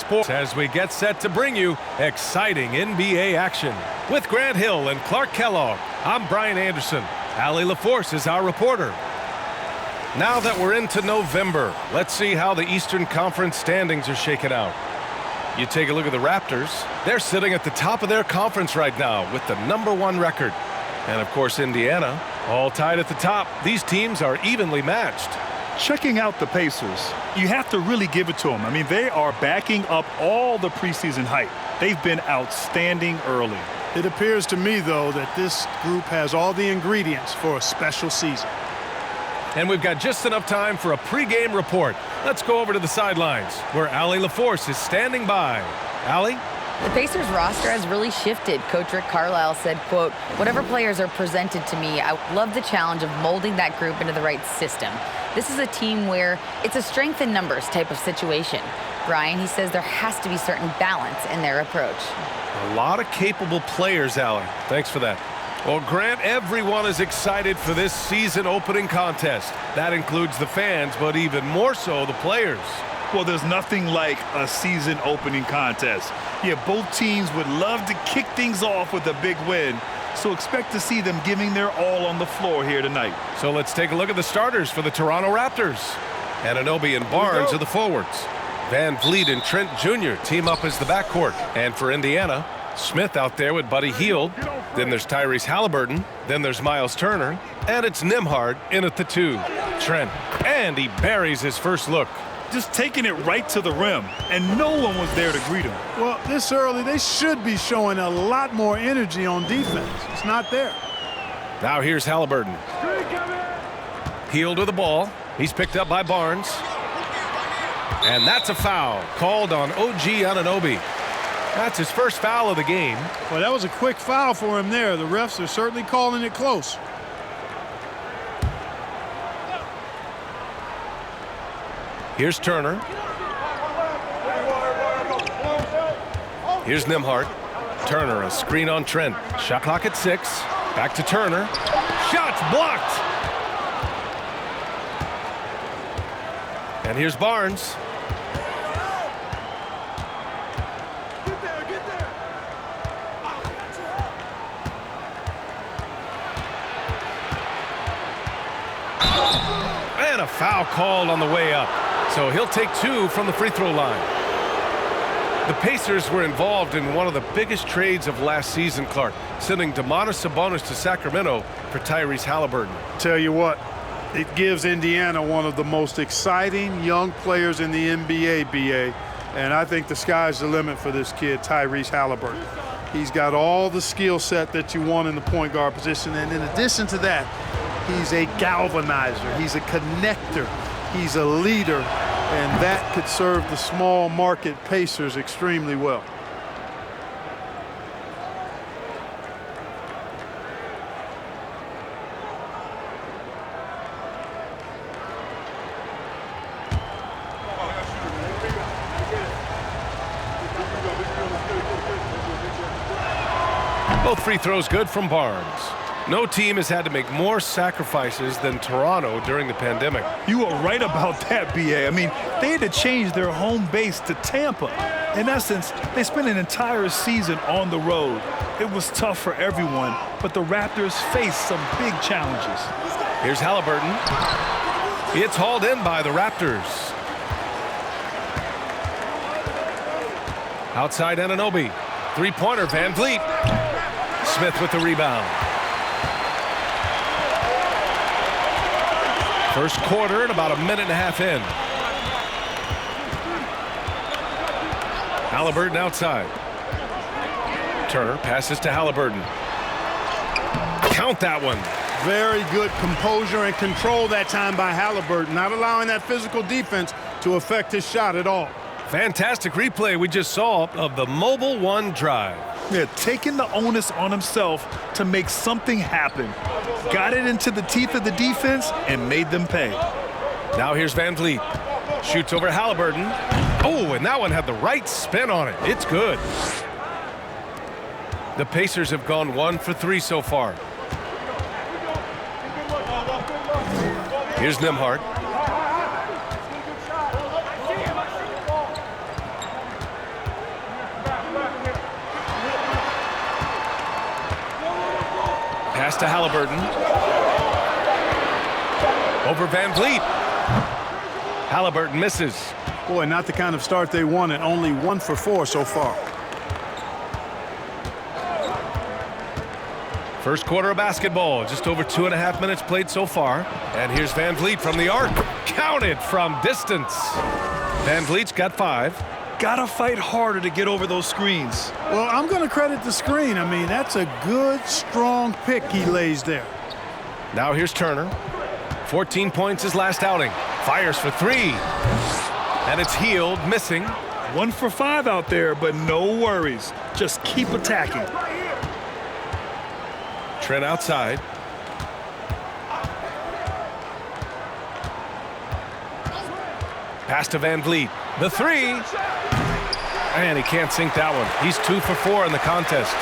Sports as we get set to bring you exciting NBA action. With Grant Hill and Clark Kellogg, I'm Brian Anderson. Allie LaForce is our reporter. Now that we're into November, let's see how the Eastern Conference standings are shaking out. You take a look at the Raptors. They're sitting at the top of their conference right now with the #1 record. And of course, Indiana, all tied at the top. These teams are evenly matched. Checking out the Pacers, you have to really give it to them. I mean, they are backing up all the preseason hype. They've been outstanding early. It appears to me, though, that this group has all the ingredients for a special season. And we've got just enough time for a pregame report. Let's go over to the sidelines, where Allie LaForce is standing by. Allie? The Pacers roster has really shifted. Coach Rick Carlisle said, quote, "Whatever players are presented to me, I love the challenge of molding that group into the right system. This is a team where it's a strength in numbers type of situation." Brian, he says there has to be certain balance in their approach. A lot of capable players, Allie. Thanks for that. Well, Grant, everyone is excited for this season opening contest. That includes the fans, but even more so the players. Well, there's nothing like a season opening contest. Yeah, both teams would love to kick things off with a big win, so expect to see them giving their all on the floor here tonight. So let's take a look at the starters for the Toronto Raptors. Anunoby and Barnes are the forwards. Van Vliet and Trent Jr. team up as the backcourt. And for Indiana, Smith out there with Buddy Hield. Then there's Tyrese Halliburton. Then there's Miles Turner. And it's Nembhard in at the 2. Trent. And he buries his first look. Just taking it right to the rim, and no one was there to greet him. Well, this early, they should be showing a lot more energy on defense. It's not there. Now here's Halliburton. Hield with the ball. He's picked up by Barnes. And that's a foul called on OG Anunoby. That's his first foul of the game. Well, that was a quick foul for him there. The refs are certainly calling it close. Here's Turner. Here's Nembhard. Turner, a screen on Trent. Shot clock at 6. Back to Turner. Shots blocked. And here's Barnes. And a foul called on the way up. So he'll take 2 from the free throw line. The Pacers were involved in one of the biggest trades of last season, Clark, sending Domantas Sabonis to Sacramento for Tyrese Halliburton. Tell you what, it gives Indiana one of the most exciting young players in the NBA, BA. And I think the sky's the limit for this kid, Tyrese Halliburton. He's got all the skill set that you want in the point guard position. And in addition to that, he's a galvanizer. He's a connector. He's a leader. And that could serve the small market Pacers extremely well. Both free throws good from Barnes. No team has had to make more sacrifices than Toronto during the pandemic. You are right about that, BA. I mean, they had to change their home base to Tampa. In essence, they spent an entire season on the road. It was tough for everyone, but the Raptors faced some big challenges. Here's Halliburton. It's hauled in by the Raptors. Outside Anunoby. Three-pointer, Van Vliet. Smith with the rebound. First quarter and about a minute and a half in. Halliburton outside. Turner passes to Halliburton. Count that one. Very good composure and control that time by Halliburton, not allowing that physical defense to affect his shot at all. Fantastic replay we just saw of the Mobile One drive. Yeah, taking the onus on himself to make something happen. Got it into the teeth of the defense and made them pay. Now here's Van Vliet. Shoots over Halliburton. Oh, and that one had the right spin on it. It's good. The Pacers have gone 1 for 3 so far. Here's Nembhard. Pass to Halliburton. Over Van Vliet. Halliburton misses. Boy, not the kind of start they wanted. Only 1 for 4 so far. First quarter of basketball, just over 2.5 minutes played so far. And here's Van Vliet from the arc. Counted from distance. Van Vliet's got 5. Gotta fight harder to get over those screens. Well, I'm going to credit the screen. I mean, that's a good, strong pick he lays there. Now here's Turner. 14 points his last outing. Fires for 3. And it's Hield, missing. 1 for 5 out there, but no worries. Just keep attacking. Trent outside. Pass to Van Vliet. The 3. And he can't sink that one. He's 2 for 4 in the contest.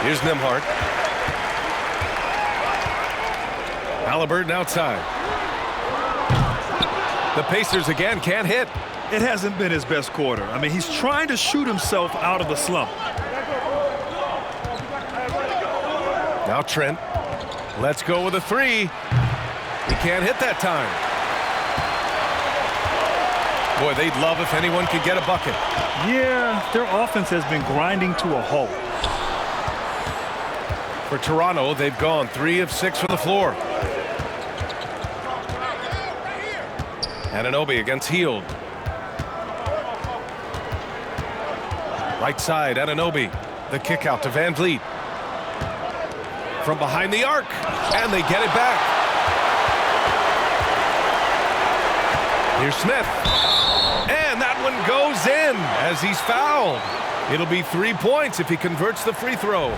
Here's Nembhard. Halliburton outside. The Pacers again can't hit. It hasn't been his best quarter. I mean, he's trying to shoot himself out of the slump. Now Trent. Let's go with a 3. He can't hit that time. Boy, they'd love if anyone could get a bucket. Yeah, their offense has been grinding to a halt. For Toronto, they've gone 3 of 6 from the floor. Anunoby against Hield. Right side, Anunoby. The kick out to Van Vliet. From behind the arc, and they get it back. Here's Smith. And that one goes in as he's fouled. It'll be 3 points if he converts the free throw.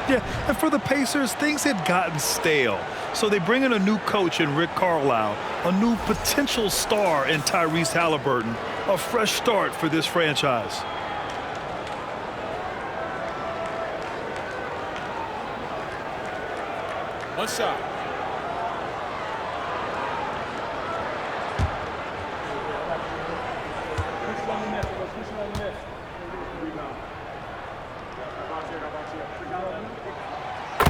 Yeah, and for the Pacers, things had gotten stale. So they bring in a new coach in Rick Carlisle, a new potential star in Tyrese Halliburton, a fresh start for this franchise. One shot.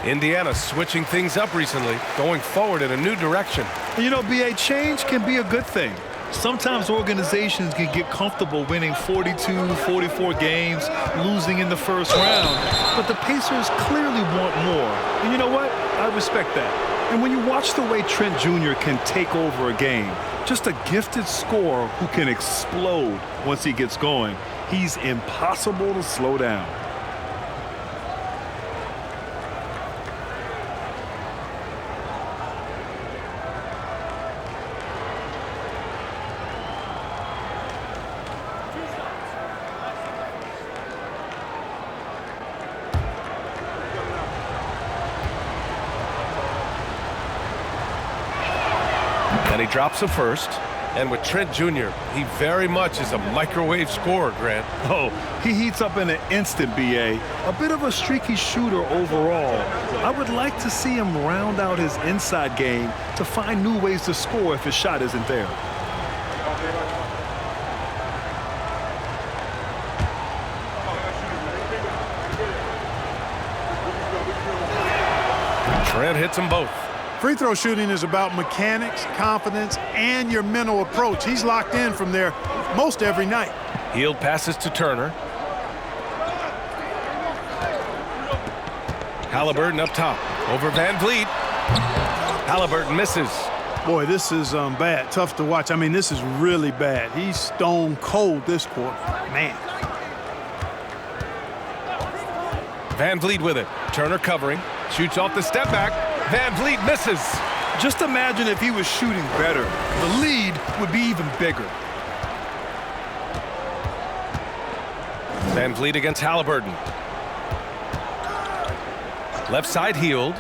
Indiana switching things up recently, going forward in a new direction. You know, BA, change can be a good thing. Sometimes organizations can get comfortable winning 42, 44 games, losing in the first round. But the Pacers clearly want more. And you know what? I respect that. And when you watch the way Trent Jr. can take over a game, just a gifted scorer who can explode once he gets going, he's impossible to slow down. And he drops a first. And with Trent Jr., he very much is a microwave scorer, Grant. Oh, he heats up in an instant, BA. A bit of a streaky shooter overall. I would like to see him round out his inside game to find new ways to score if his shot isn't there. Trent hits them both. Free throw shooting is about mechanics, confidence, and your mental approach. He's locked in from there most every night. Hield passes to Turner. Halliburton up top. Over Van Vliet. Halliburton misses. Boy, this is bad. Tough to watch. I mean, this is really bad. He's stone cold this quarter. Man. Van Vliet with it. Turner covering. Shoots off the step back. Van Vliet misses. Just imagine if he was shooting better. The lead would be even bigger. Van Vliet against Halliburton. Left side Hield.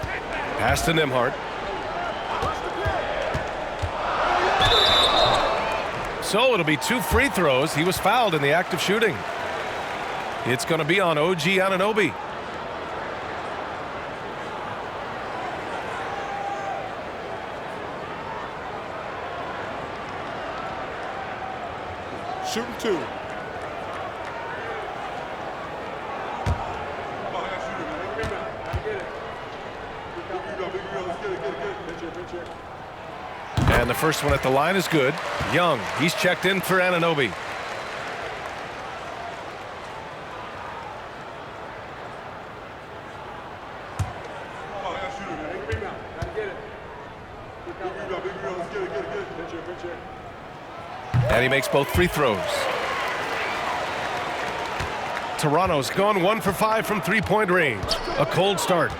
Pass to Nembhard. So it'll be 2 free throws. He was fouled in the act of shooting. It's going to be on OG Anunoby. Shooting 2. And the first one at the line is good. Young, he's checked in for Anunoby. And he makes both free throws. Toronto's gone 1 for 5 from three-point range. A cold start.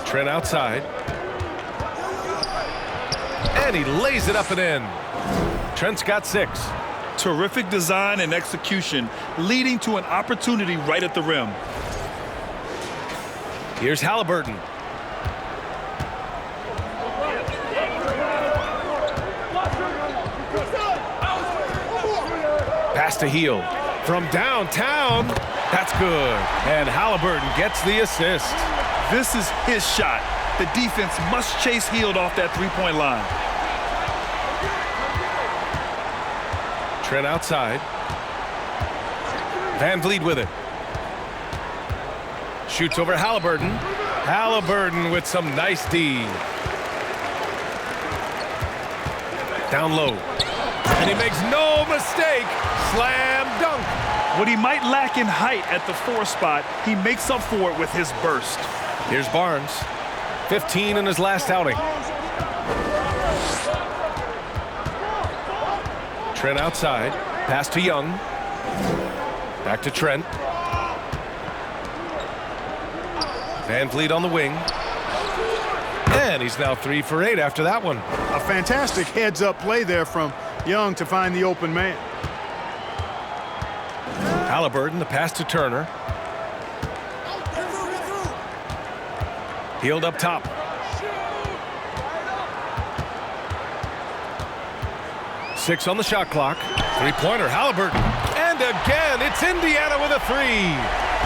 Trent outside. And he lays it up and in. Trent's got 6. Terrific design and execution, leading to an opportunity right at the rim. Here's Halliburton. Pass to Hield. From downtown. That's good. And Halliburton gets the assist. This is his shot. The defense must chase Hield off that three-point line. Trent outside. Van Vliet with it. Shoots over Halliburton. Halliburton with some nice D. Down low. And he makes no mistake. Slam dunk. What he might lack in height at the 4 spot, he makes up for it with his burst. Here's Barnes. 15 in his last outing. Trent outside. Pass to Young. Back to Trent. Van Vliet on the wing. And he's now 3 for 8 after that one. A fantastic heads-up play there from Young to find the open man. Halliburton, the pass to Turner. Hield up top. Six on the shot clock. Three-pointer, Halliburton. And again, it's Indiana with a 3.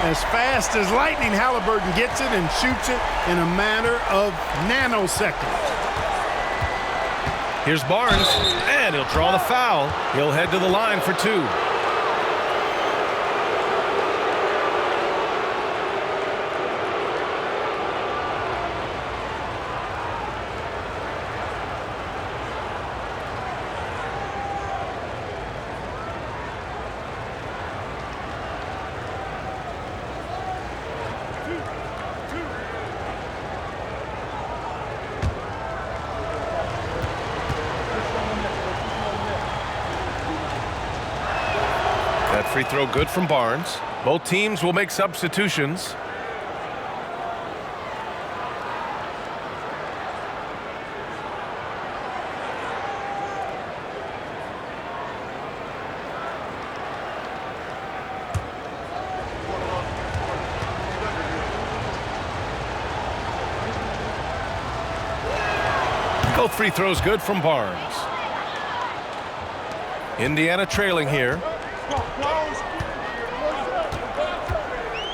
As fast as lightning, Halliburton gets it and shoots it in a matter of nanoseconds. Here's Barnes, and he'll draw the foul. He'll head to the line for 2. That free throw good from Barnes. Both teams will make substitutions. Both free throws good from Barnes. Indiana trailing here.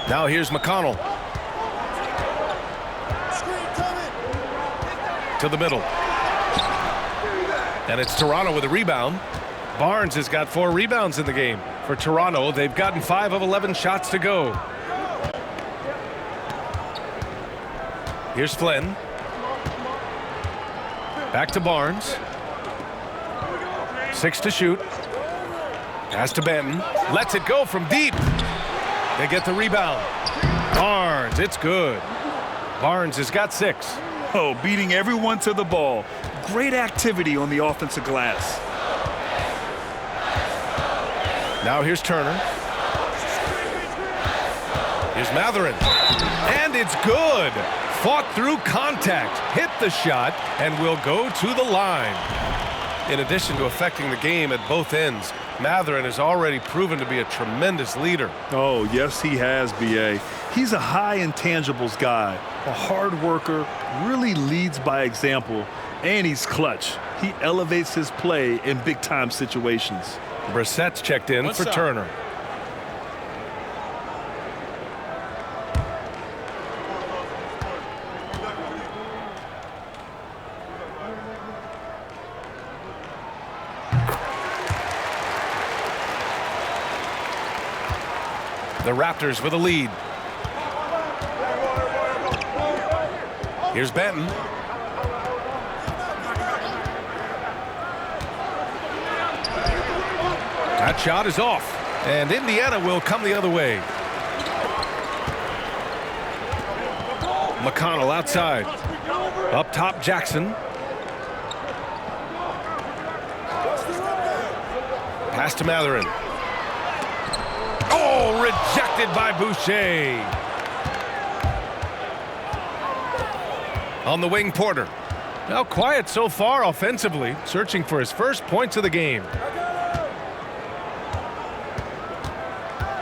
Now here's McConnell. To the middle. And it's Toronto with a rebound. Barnes has got 4 rebounds in the game. For Toronto, they've gotten 5 of 11 shots to go. Here's Flynn. Back to Barnes. 6 to shoot. Pass to Benton. Lets it go from deep. They get the rebound. Barnes, it's good. Barnes has got 6. Oh, beating everyone to the ball. Great activity on the offensive glass. Now here's Turner. Here's Matherin. And it's good. Fought through contact, hit the shot, and will go to the line. In addition to affecting the game at both ends, Matherin has already proven to be a tremendous leader. Oh, yes, he has, B.A. He's a high intangibles guy, a hard worker, really leads by example, and he's clutch. He elevates his play in big-time situations. Brissett's checked in for Turner. The Raptors with a lead. Here's Benton. That shot is off, and Indiana will come the other way. McConnell outside. Up top, Jackson. Pass to Matherin. Oh, rejected by Boucher. On the wing, Porter. Now quiet so far offensively, searching for his first points of the game.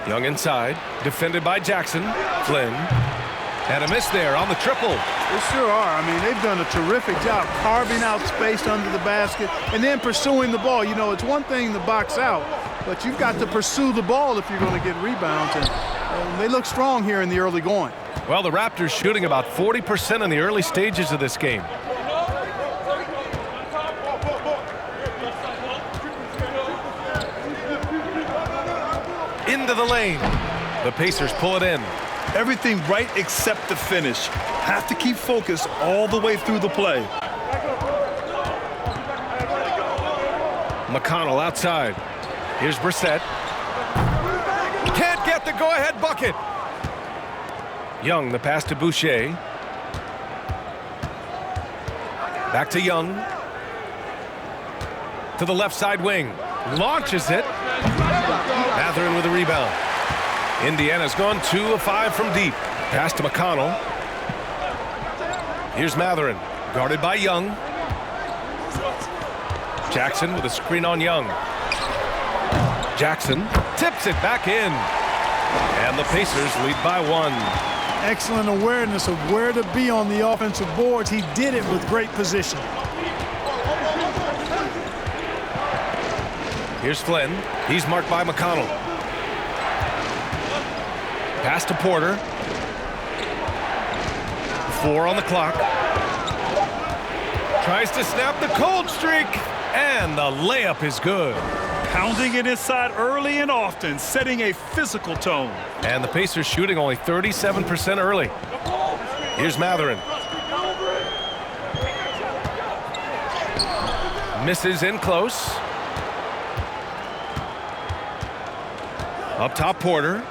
Young inside, defended by Jackson. Flynn. And a miss there on the triple. They sure are. I mean, they've done a terrific job carving out space under the basket and then pursuing the ball. You know, it's one thing to box out, but you've got to pursue the ball if you're going to get rebounds. And they look strong here in the early going. Well, the Raptors shooting about 40% in the early stages of this game. Into the lane. The Pacers pull it in. Everything right except the finish. Have to keep focused all the way through the play. McConnell outside. Here's Brissett. Can't get the go-ahead bucket. Young, the pass to Boucher. Back to Young. To the left side wing. Launches it. Matherin with a rebound. Indiana's gone 2 of 5 from deep. Pass to McConnell. Here's Matherin, guarded by Young. Jackson with a screen on Young. Jackson tips it back in. And the Pacers lead by 1. Excellent awareness of where to be on the offensive boards. He did it with great position. Here's Flynn. He's marked by McConnell. Pass to Porter. 4 on the clock. Tries to snap the cold streak. And the layup is good. Pounding it inside early and often, setting a physical tone. And the Pacers shooting only 37% early. Here's Matherin. Misses in close. Up top, Porter.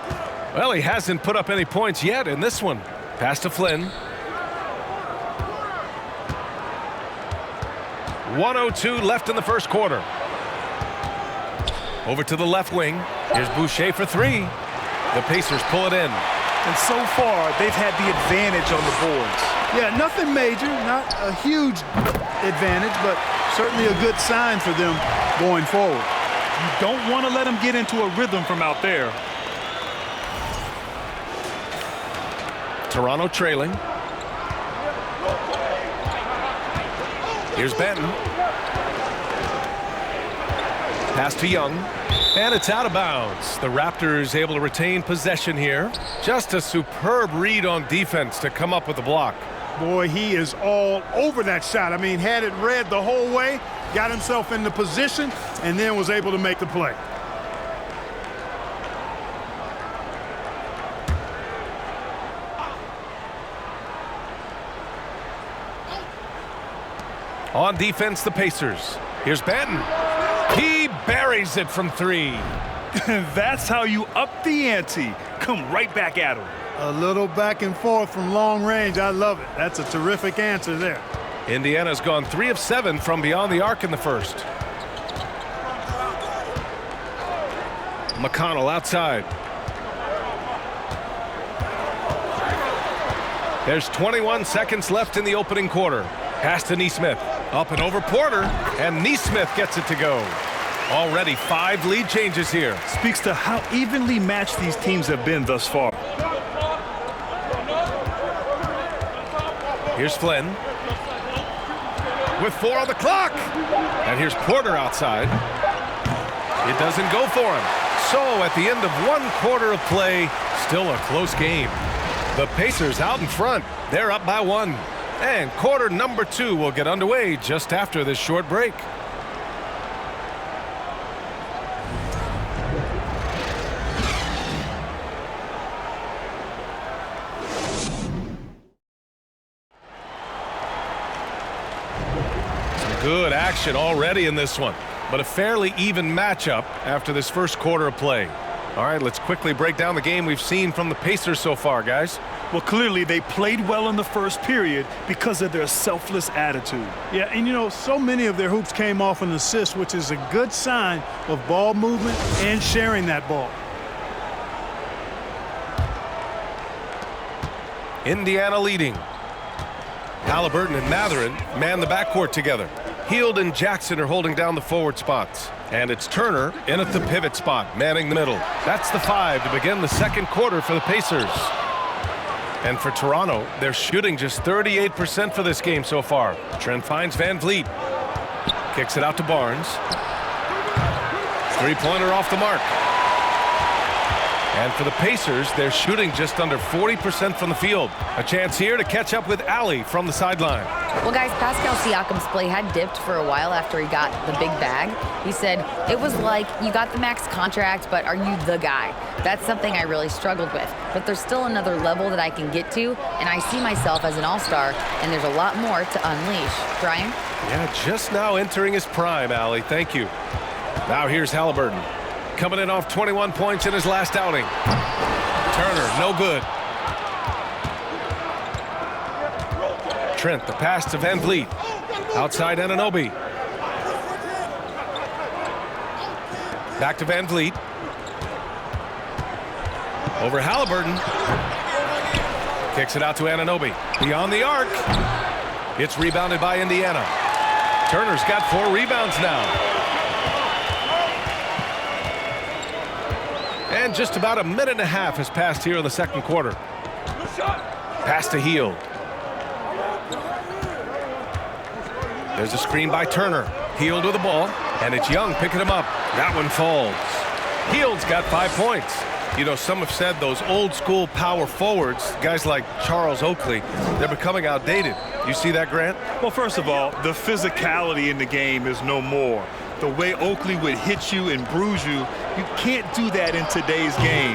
Well, he hasn't put up any points yet in this one. Pass to Flynn. 1:02 left in the first quarter. Over to the left wing. Here's Boucher for 3. The Pacers pull it in. And so far, they've had the advantage on the boards. Yeah, nothing major, not a huge advantage, but certainly a good sign for them going forward. You don't want to let them get into a rhythm from out there. Toronto trailing. Here's Benton. Pass to Young. And it's out of bounds. The Raptors able to retain possession here. Just a superb read on defense to come up with the block. Boy, he is all over that shot. I mean, had it read the whole way, got himself into position, and then was able to make the play. On defense, the Pacers. Here's Benton. He buries it from 3. That's how you up the ante. Come right back at him. A little back and forth from long range. I love it. That's a terrific answer there. Indiana's gone 3 of 7 from beyond the arc in the first. McConnell outside. There's 21 seconds left in the opening quarter. Pass to Nesmith. Up and over Porter. And Nesmith gets it to go. Already 5 lead changes here. Speaks to how evenly matched these teams have been thus far. Here's Flynn. With 4 on the clock. And here's Porter outside. It doesn't go for him. So at the end of 1 quarter of play, still a close game. The Pacers out in front. They're up by 1. And quarter number 2 will get underway just after this short break. action already in this one, but a fairly even matchup after this first quarter of play. All right, let's quickly break down the game we've seen from the Pacers so far, guys. Well, clearly they played well in the first period because of their selfless attitude. Yeah, and you know, so many of their hoops came off an assist, which is a good sign of ball movement and sharing that ball. Indiana leading. Halliburton and Mathurin man the backcourt together. Hield and Jackson are holding down the forward spots. And it's Turner in at the pivot spot, manning the middle. That's the 5 to begin the second quarter for the Pacers. And for Toronto, they're shooting just 38% for this game so far. Trent finds Van Vliet. Kicks it out to Barnes. Three-pointer off the mark. And for the Pacers, they're shooting just under 40% from the field. A chance here to catch up with Allie from the sideline. Well, guys, Pascal Siakam's play had dipped for a while after he got the big bag. He said, it was like, you got the max contract, but are you the guy? That's something I really struggled with. But there's still another level that I can get to, and I see myself as an all-star, and there's a lot more to unleash. Brian? Yeah, just now entering his prime, Allie. Thank you. Now here's Halliburton. Coming in off 21 points in his last outing. Turner, no good. Trent, the pass to Van Vliet. Outside Anunoby. Back to Van Vliet. Over Halliburton. Kicks it out to Anunoby. Beyond the arc. It's rebounded by Indiana. Turner's got 4 rebounds now. And just about a minute and a half has passed here in the second quarter. Pass to Hield. There's a screen by Turner. Hield with the ball, and it's Young picking him up. That one falls. Hield's got 5 points. You know, some have said those old school power forwards, guys like Charles Oakley, they're becoming outdated. You see that, Grant? Well, first of all, the physicality in the game is no more. The way Oakley would hit you and bruise you, you can't do that in today's game.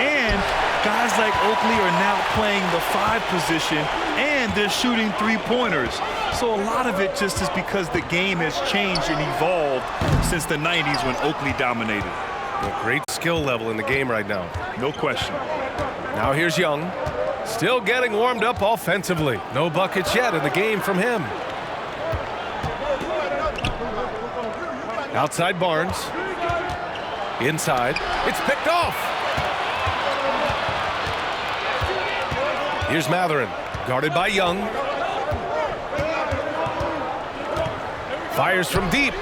And guys like Oakley are now playing the 5 position, and they're shooting 3-pointers. So a lot of it just is because the game has changed and evolved since the 90s when Oakley dominated. A great skill level in the game right now. No question. Now here's Young. Still getting warmed up offensively. No buckets yet in the game from him. Outside Barnes. Inside. It's picked off. Here's Mathurin. Guarded by Young. Fires from deep.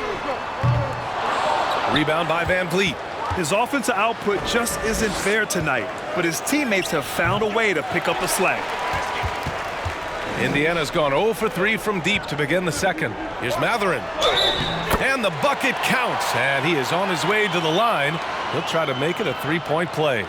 Rebound by Van Vliet. His offensive output just isn't there tonight, but his teammates have found a way to pick up the slack. Indiana's gone 0 for 3 from deep to begin the second. Here's Mathurin. And the bucket counts, and he is on his way to the line. He'll try to make it a 3-point play.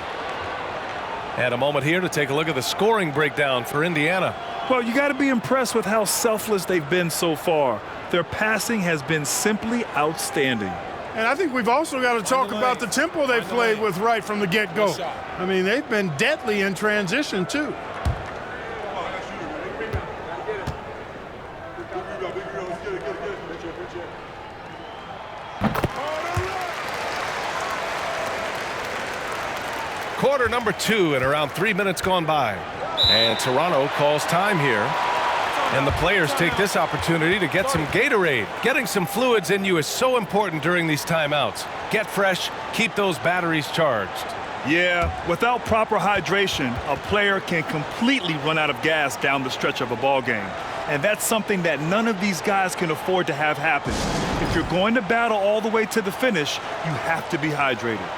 And a moment here to take a look at the scoring breakdown for Indiana. Well, you got to be impressed with how selfless they've been so far. Their passing has been simply outstanding. And I think we've also got to talk about the tempo they played with right from the get-go. I mean, they've been deadly in transition, too. Quarter number 2 and around 3 minutes gone by. And Toronto calls time here. And the players take this opportunity to get some Gatorade. Getting some fluids in you is so important during these timeouts. Get fresh, keep those batteries charged. Yeah, without proper hydration, a player can completely run out of gas down the stretch of a ball game. And that's something that none of these guys can afford to have happen. If you're going to battle all the way to the finish, you have to be hydrated.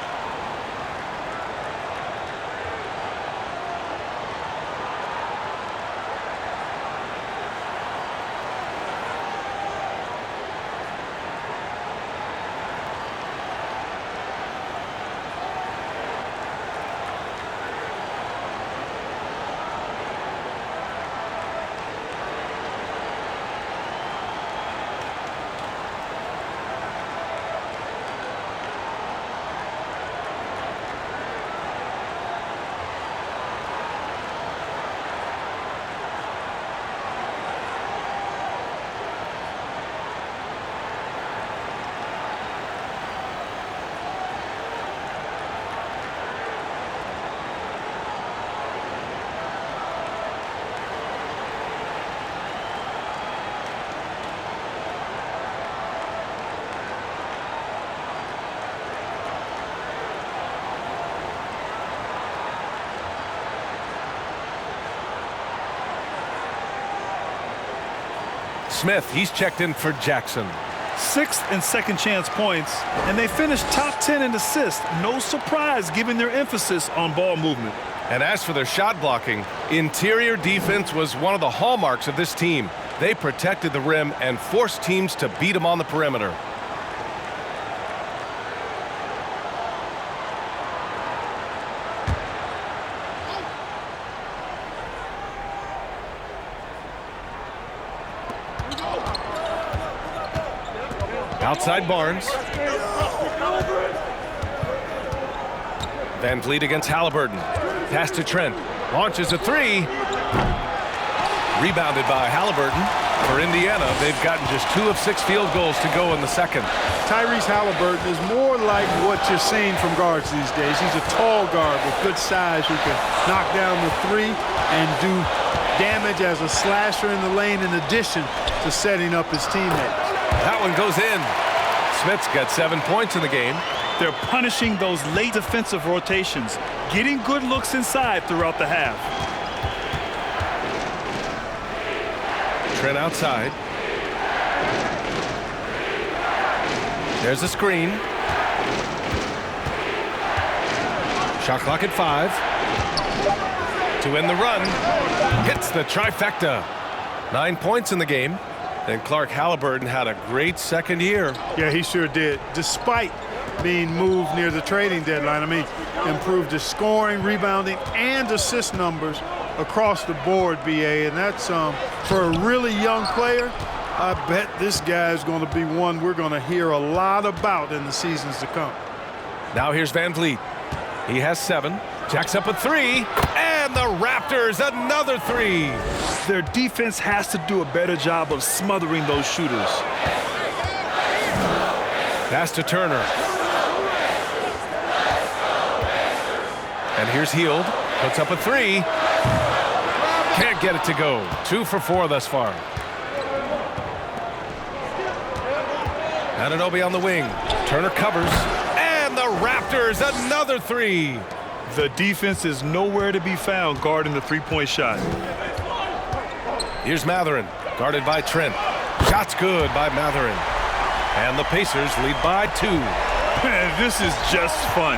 Smith, he's checked in for Jackson. 6th and second chance points, and they finished top 10 in assists. No surprise given their emphasis on ball movement. And as for their shot blocking, interior defense was one of the hallmarks of this team. They protected the rim and forced teams to beat them on the perimeter. Outside Barnes. Van Vliet against Halliburton. Pass to Trent. Launches a three. Rebounded by Halliburton. For Indiana, they've gotten just 2 of 6 field goals to go in the second. Tyrese Halliburton is more like what you're seeing from guards these days. He's a tall guard with good size who can knock down the three and do damage as a slasher in the lane in addition to setting up his teammates. That one goes in. Smith's got 7 points in the game. They're punishing those late defensive rotations, getting good looks inside throughout the half. Trent outside. There's a screen. Shot clock at 5. To end the run. Hits the trifecta. 9 points in the game. And Clark Halliburton had a great second year. Yeah, he sure did. Despite being moved near the trading deadline, I mean, improved his scoring, rebounding, and assist numbers across the board, BA. And that's, for a really young player, I bet this guy is going to be one we're going to hear a lot about in the seasons to come. Now here's Van Vliet. He has 7. Jacks up a 3. And the Raptors, another 3. Their defense has to do a better job of smothering those shooters. Pass to Turner. And here's Hield. Puts up a 3. Can't get it to go. 2 for 4 thus far. Anunoby on the wing. Turner covers. And the Raptors, another 3. The defense is nowhere to be found guarding the three-point shot. Here's Matherin, guarded by Trent. Shot's good by Matherin. And the Pacers lead by 2. This is just fun.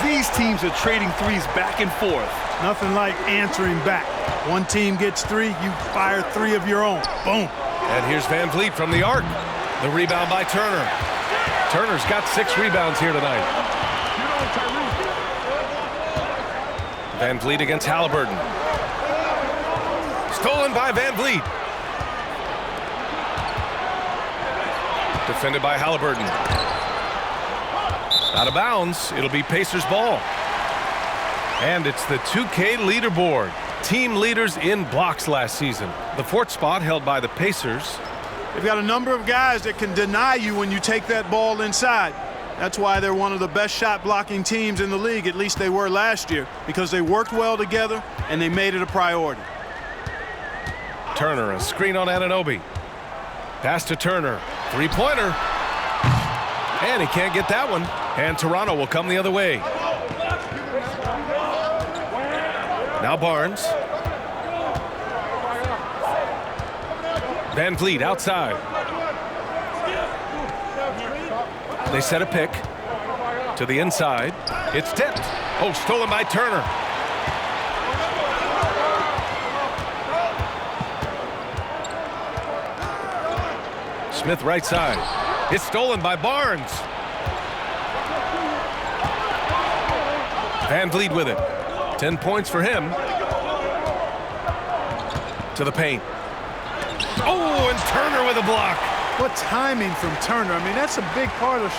These teams are trading threes back and forth. Nothing like answering back. One team gets 3, you fire 3 of your own. Boom. And here's Van Vliet from the arc. The rebound by Turner. Turner's got 6 rebounds here tonight. Van Vliet against Halliburton. Stolen by Van Vliet. Defended by Halliburton. Out of bounds. It'll be Pacers ball. And it's the 2K leaderboard. Team leaders in blocks last season. The 4th spot held by the Pacers. They've got a number of guys that can deny you when you take that ball inside. That's why they're one of the best shot blocking teams in the league, at least they were last year, because they worked well together and they made it a priority. Turner, a screen on Anunoby. Pass to Turner. 3-pointer. And he can't get that one. And Toronto will come the other way. Now Barnes. Van Vliet outside. They set a pick to the inside. It's tipped. Oh, stolen by Turner. Smith right side. It's stolen by Barnes. Van Vliet with it. 10 points for him. To the paint. Oh, and Turner with a block. What timing from Turner. I mean, that's a big part of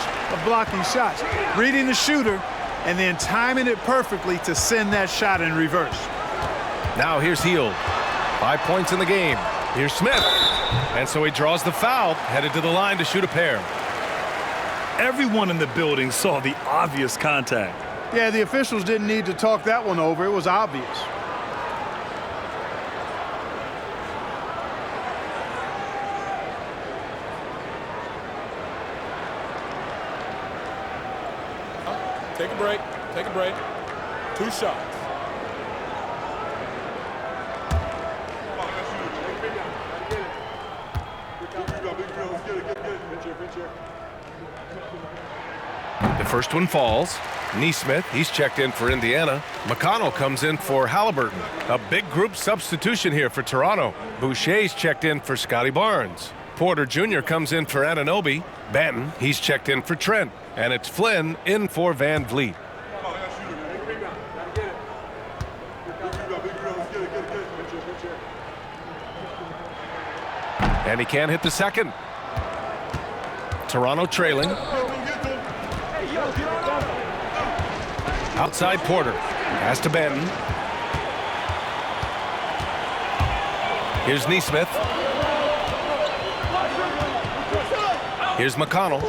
blocking shots. Reading the shooter and then timing it perfectly to send that shot in reverse. Now here's Hield. 5 points in the game. Here's Smith. And so he draws the foul, headed to the line to shoot a pair. Everyone in the building saw the obvious contact. Yeah, the officials didn't need to talk that one over. It was obvious. Take a break. Take a break. 2 shots. The first one falls. Nesmith, he's checked in for Indiana. McConnell comes in for Halliburton. A big group substitution here for Toronto. Boucher's checked in for Scotty Barnes. Porter Jr. comes in for Anunoby. Banton, he's checked in for Trent. And it's Flynn in for Van Vliet. And he can't hit the second. Toronto trailing. Outside Porter. Pass to Banton. Here's Nesmith. Here's McConnell.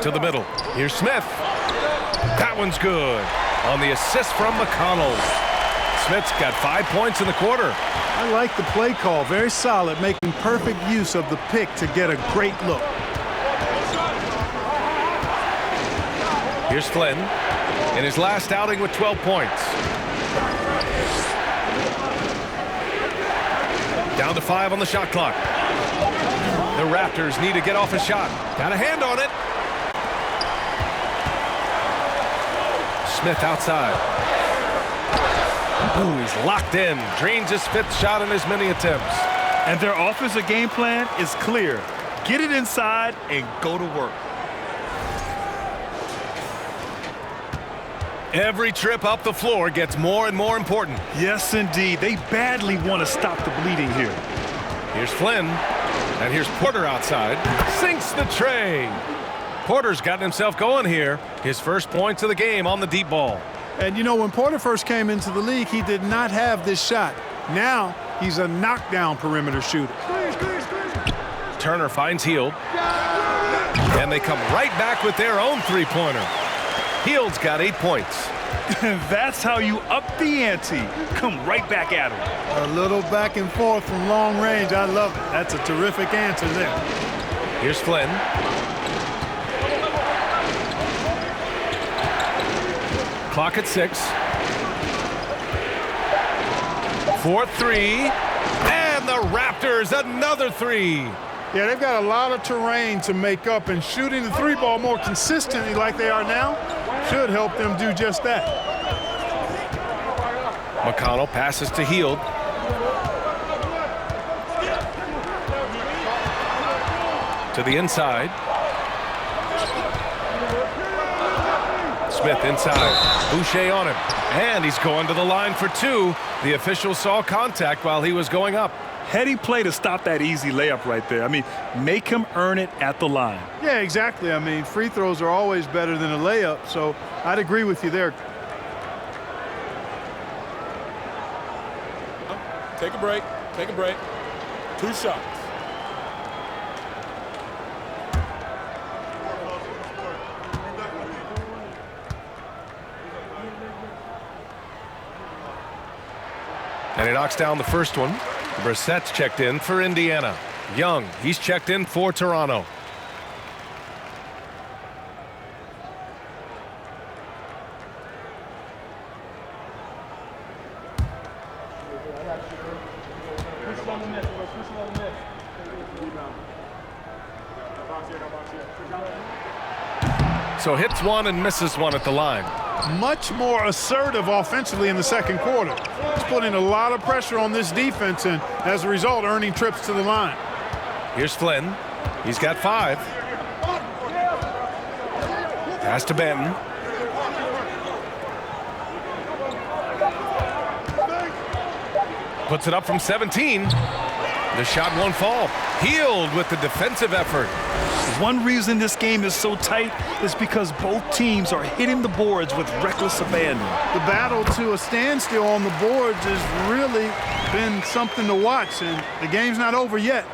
To the middle. Here's Smith. That one's good. On the assist from McConnell. Smith's got 5 points in the quarter. I like the play call. Very solid, making perfect use of the pick to get a great look. Here's Flynn in his last outing with 12 points. Down to 5 on the shot clock. The Raptors need to get off a shot. Got a hand on it. Smith outside. Ooh, he's locked in. Drains his 5th shot in as many attempts. And their offensive game plan is clear. Get it inside and go to work. Every trip up the floor gets more and more important. Yes, indeed. They badly want to stop the bleeding here. Here's Flynn. And here's Porter outside. Sinks the tray. Porter's gotten himself going here. His first points of the game on the deep ball. And you know, when Porter first came into the league, he did not have this shot. Now he's a knockdown perimeter shooter. Turner finds Hield. And they come right back with their own three-pointer. Hield's got 8 points. That's how you up the ante. Come right back at him. A little back and forth from long range. I love it. That's a terrific answer there. Here's Flynn. Clock at 6. 4-3. And the Raptors, another 3. Yeah, they've got a lot of terrain to make up, and shooting the 3-ball more consistently like they are now should help them do just that. McConnell passes to Hield. To the inside. Smith inside. Boucher on him. And he's going to the line for 2. The official saw contact while he was going up. Heady play to stop that easy layup right there. I mean, make him earn it at the line. Yeah, exactly. I mean, free throws are always better than a layup, so I'd agree with you there. Take a break. Take a break. 2 shots. And he knocks down the first one. Brissett's checked in for Indiana. Young, he's checked in for Toronto. So hits one and misses one at the line. Much more assertive offensively in the second quarter. He's putting a lot of pressure on this defense, and as a result, earning trips to the line. Here's Flynn. He's got 5. Pass to Banton. Puts it up from 17. The shot won't fall. Hield with the defensive effort. One reason this game is so tight is because both teams are hitting the boards with reckless abandon. The battle to a standstill on the boards has really been something to watch, and the game's not over yet.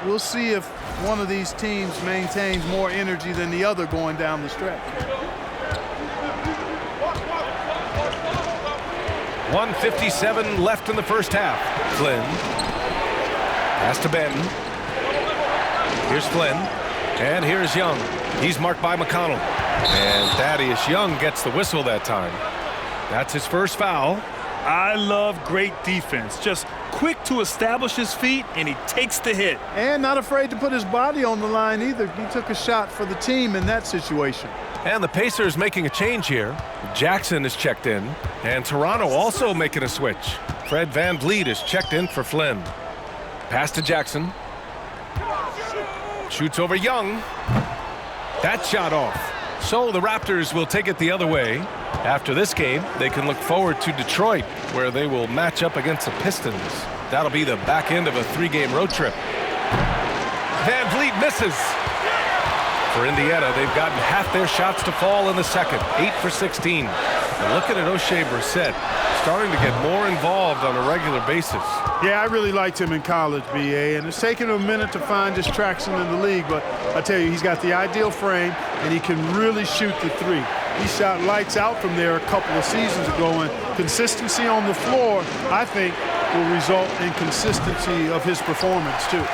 We'll see if one of these teams maintains more energy than the other going down the stretch. 1:57 left in the first half. Flynn. Pass to Banton. Here's Flynn. And here's Young. He's marked by McConnell. And Thaddeus Young gets the whistle that time. That's his first foul. I love great defense. Just quick to establish his feet, and he takes the hit. And not afraid to put his body on the line either. He took a shot for the team in that situation. And the Pacers making a change here. Jackson is checked in, and Toronto also making a switch. Fred VanVleet is checked in for Flynn. Pass to Jackson. Shoots over Young. That shot off. So the Raptors will take it the other way. After this game, they can look forward to Detroit, where they will match up against the Pistons. That'll be the back end of a 3-game road trip. VanVleet misses. For Indiana, they've gotten half their shots to fall in the second, 8 for 16. And looking at O'Shea Brissett, starting to get more involved on a regular basis. Yeah, I really liked him in college, B.A., and it's taken him a minute to find his traction in the league, but I tell you, he's got the ideal frame, and he can really shoot the three. He shot lights out from there a couple of seasons ago, and consistency on the floor, I think, will result in consistency of his performance, too.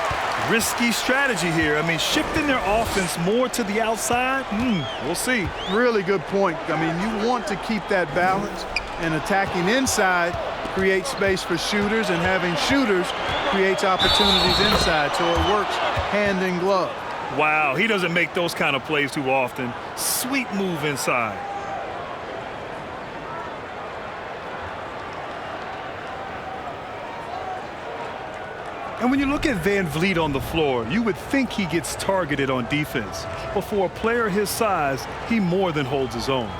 Risky strategy here. I mean, shifting their offense more to the outside, we'll see. Really good point. I mean, you want to keep that balance, and attacking inside creates space for shooters, and having shooters creates opportunities inside, so it works hand in glove. Wow, he doesn't make those kind of plays too often. Sweet move inside. And when you look at VanVleet on the floor, you would think he gets targeted on defense. But for a player his size, he more than holds his own.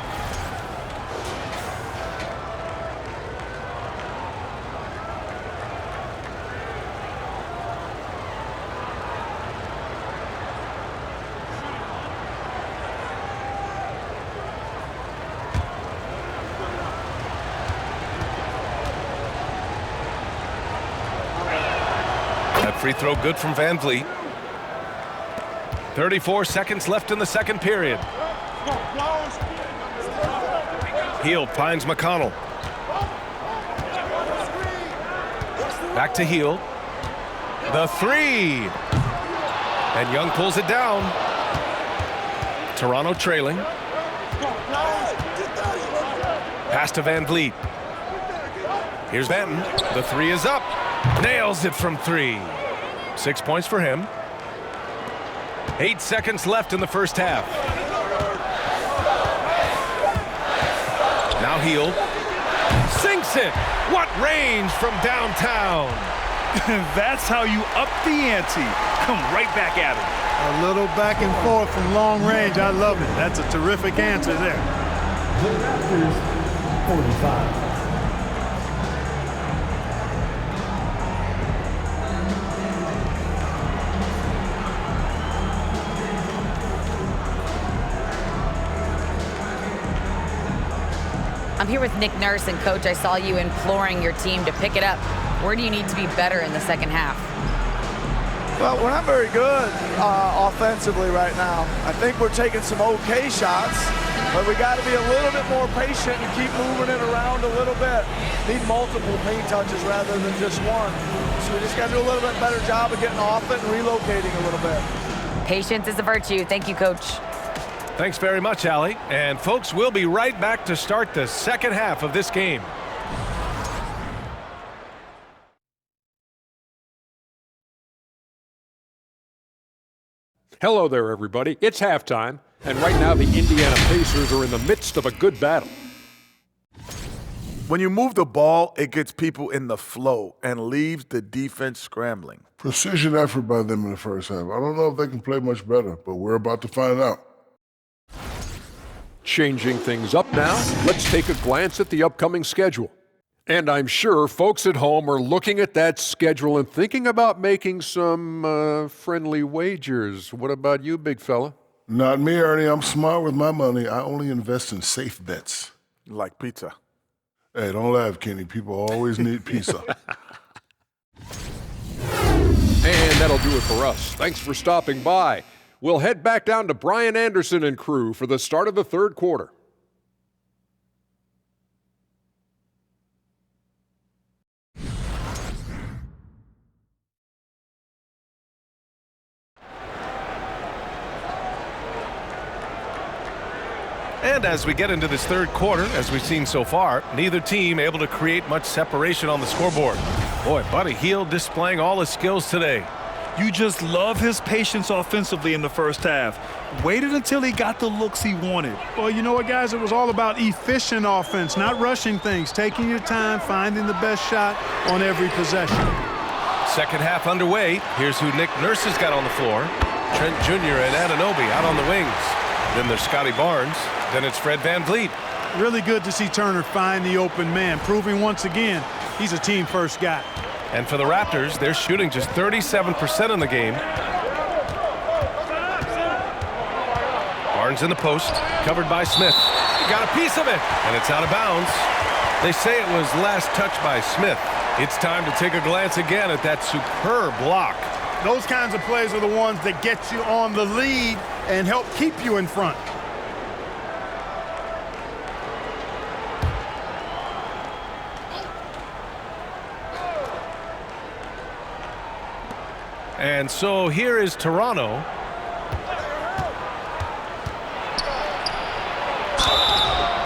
Free throw good from VanVleet. 34 seconds left in the second period. Hield finds McConnell. Back to Hield. The three. And Young pulls it down. Toronto trailing. Pass to VanVleet. Here's Benton. The three is up. Nails it from three. 6 points for him. 8 seconds left in the first half. Now Hield. Sinks it. What range from downtown. That's how you up the ante. Come right back at him. A little back and forth from long range. I love it. That's a terrific answer there. The Raptors, 45. I'm here with Nick Nurse, and Coach, I saw you imploring your team to pick it up. Where do you need to be better in the second half? Well, we're not very good offensively right now. I think we're taking some okay shots, but we got to be a little bit more patient and keep moving it around a little bit. Need multiple paint touches rather than just one. So we just got to do a little bit better job of getting off it and relocating a little bit. Patience is a virtue. Thank you, Coach. Thanks very much, Allie. And folks, we'll be right back to start the second half of this game. Hello there, everybody. It's halftime, and right now the Indiana Pacers are in the midst of a good battle. When you move the ball, it gets people in the flow and leaves the defense scrambling. Precision effort by them in the first half. I don't know if they can play much better, but we're about to find out. Changing things up now, let's take a glance at the upcoming schedule. And I'm sure folks at home are looking at that schedule and thinking about making some friendly wagers. What about you, big fella? Not me, Ernie. I'm smart with my money. I only invest in safe bets. Like pizza. Hey, don't laugh, Kenny. People always need pizza. And that'll do it for us. Thanks for stopping by. We'll head back down to Brian Anderson and crew for the start of the third quarter. And as we get into this third quarter, as we've seen so far, neither team able to create much separation on the scoreboard. Boy, Buddy Hield displaying all his skills today. You just love his patience offensively in the first half. Waited until he got the looks he wanted. Well, you know what, guys? It was all about efficient offense, not rushing things, taking your time, finding the best shot on every possession. Second half underway. Here's who Nick Nurse has got on the floor. Trent Jr. and Anunoby out on the wings. Then there's Scotty Barnes. Then it's Fred VanVleet. Really good to see Turner find the open man, proving once again he's a team-first guy. And for the Raptors, they're shooting just 37% in the game. Barnes in the post, covered by Smith. Got a piece of it, and it's out of bounds. They say it was last touched by Smith. It's time to take a glance again at that superb block. Those kinds of plays are the ones that get you on the lead and help keep you in front. And so here is Toronto.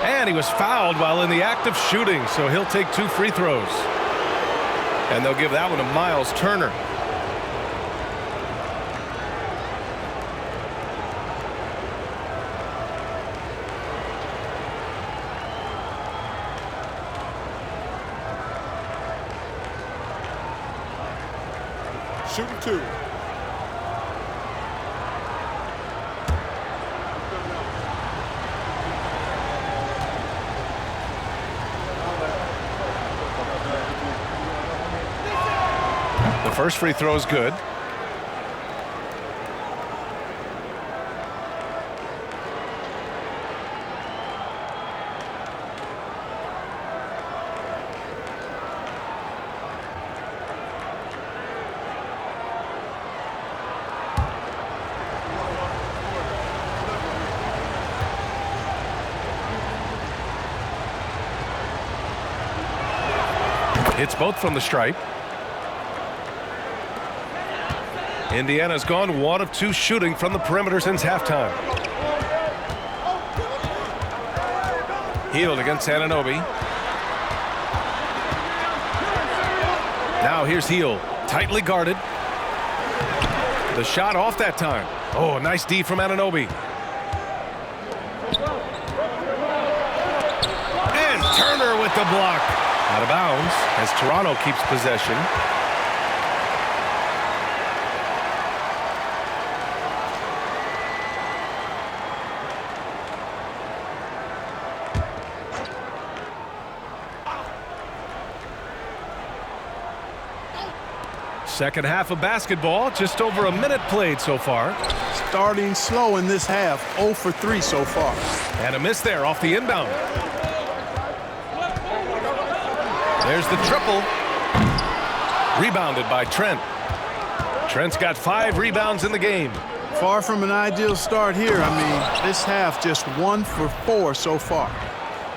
And he was fouled while in the act of shooting, so he'll take 2 free throws. And they'll give that one to Miles Turner. Shooting 2. The first free throw is good. Hits both from the stripe. Indiana's gone 1 of 2 shooting from the perimeter since halftime. Hield against Anunoby. Now here's Hield, tightly guarded. The shot off that time. Oh, nice D from Anunoby. And Turner with the block. Out of bounds as Toronto keeps possession. Second half of basketball, just over a minute played so far. Starting slow in this half, 0 for 3 so far. And a miss there off the inbound. There's the triple. Rebounded by Trent. Trent's got 5 rebounds in the game. Far from an ideal start here. I mean, this half just 1 for 4 so far.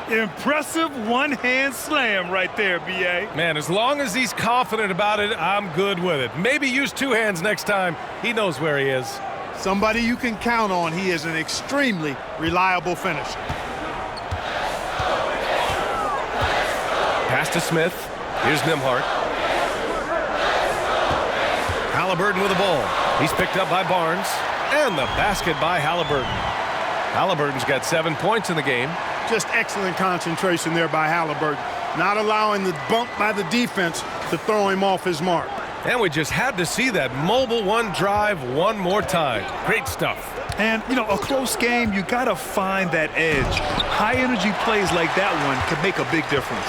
Impressive one-hand slam right there, B.A. Man, as long as he's confident about it, I'm good with it. Maybe use 2 hands next time. He knows where he is. Somebody you can count on. He is an extremely reliable finisher. Pass to Smith. Here's Nembhard. Halliburton with the ball. He's picked up by Barnes. And the basket by Halliburton. Halliburton's got 7 points in the game. Just excellent concentration there by Halliburton. Not allowing the bump by the defense to throw him off his mark. And we just had to see that mobile one drive one more time. Great stuff. And, you know, a close game, you got to find that edge. High-energy plays like that one can make a big difference.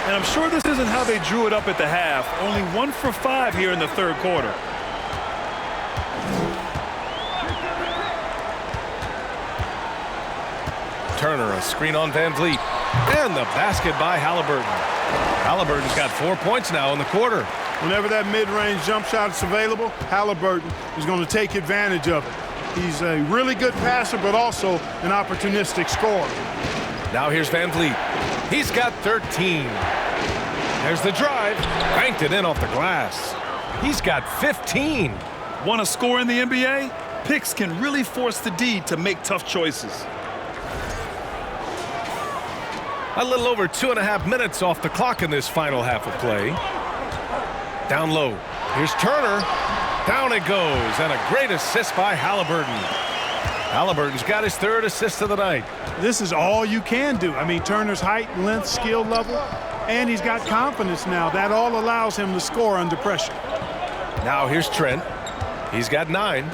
And I'm sure this isn't how they drew it up at the half. Only 1 for 5 here in the third quarter. Turner, a screen on VanVleet. And the basket by Halliburton. Halliburton's got 4 points now in the quarter. Whenever that mid-range jump shot is available, Halliburton is going to take advantage of it. He's a really good passer, but also an opportunistic scorer. Now here's VanVleet. He's got 13. There's the drive. Banked it in off the glass. He's got 15. Want to score in the NBA? Picks can really force the D to make tough choices. A little over 2.5 minutes off the clock in this final half of play. Down low. Here's Turner. Down it goes. And a great assist by Halliburton. Halliburton's got his 3rd assist of the night. This is all you can do. I mean, Turner's height, length, skill level, and he's got confidence now. That all allows him to score under pressure. Now here's Trent. He's got 9.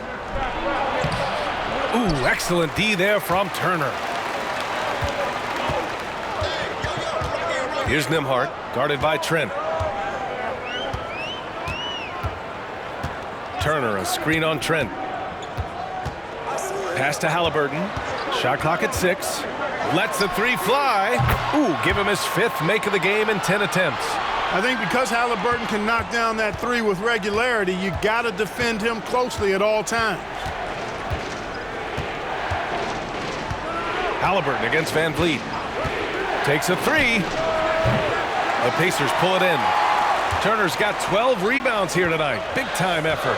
Ooh, excellent D there from Turner. Here's Nembhard, guarded by Trent. Turner, a screen on Trent. Pass to Halliburton. Shot clock at 6. Lets the 3 fly. Ooh, give him his 5th make of the game in 10 attempts. I think because Halliburton can knock down that 3 with regularity, you got to defend him closely at all times. Halliburton against Van Vliet. Takes a 3. The Pacers pull it in. Turner's got 12 rebounds here tonight. Big time effort.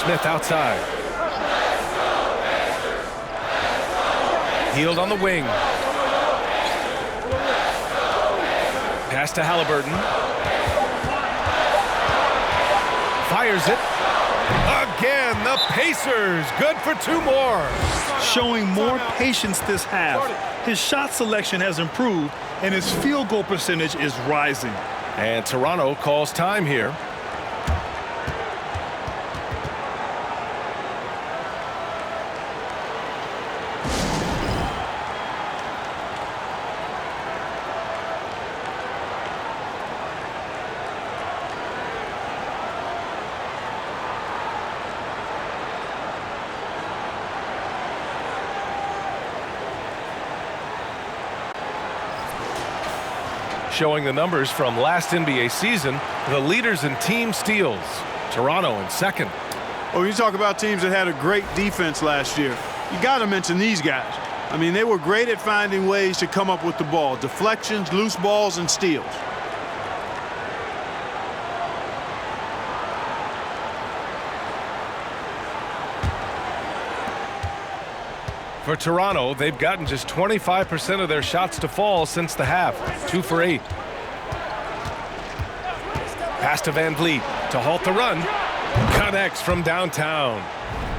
Smith outside. Healed on the wing. Pass to Halliburton. Fires it. Again, the Pacers. Good for 2 more. Showing more patience this half. His shot selection has improved, and his field goal percentage is rising. And Toronto calls time here. Showing the numbers from last NBA season, the leaders in team steals. Toronto in 2nd. Well, you talk about teams that had a great defense last year. You got to mention these guys. I mean, they were great at finding ways to come up with the ball. Deflections, loose balls, and steals. For Toronto, they've gotten just 25% of their shots to fall since the half. 2 for 8. Pass to Van Vliet to halt the run. Connects from downtown.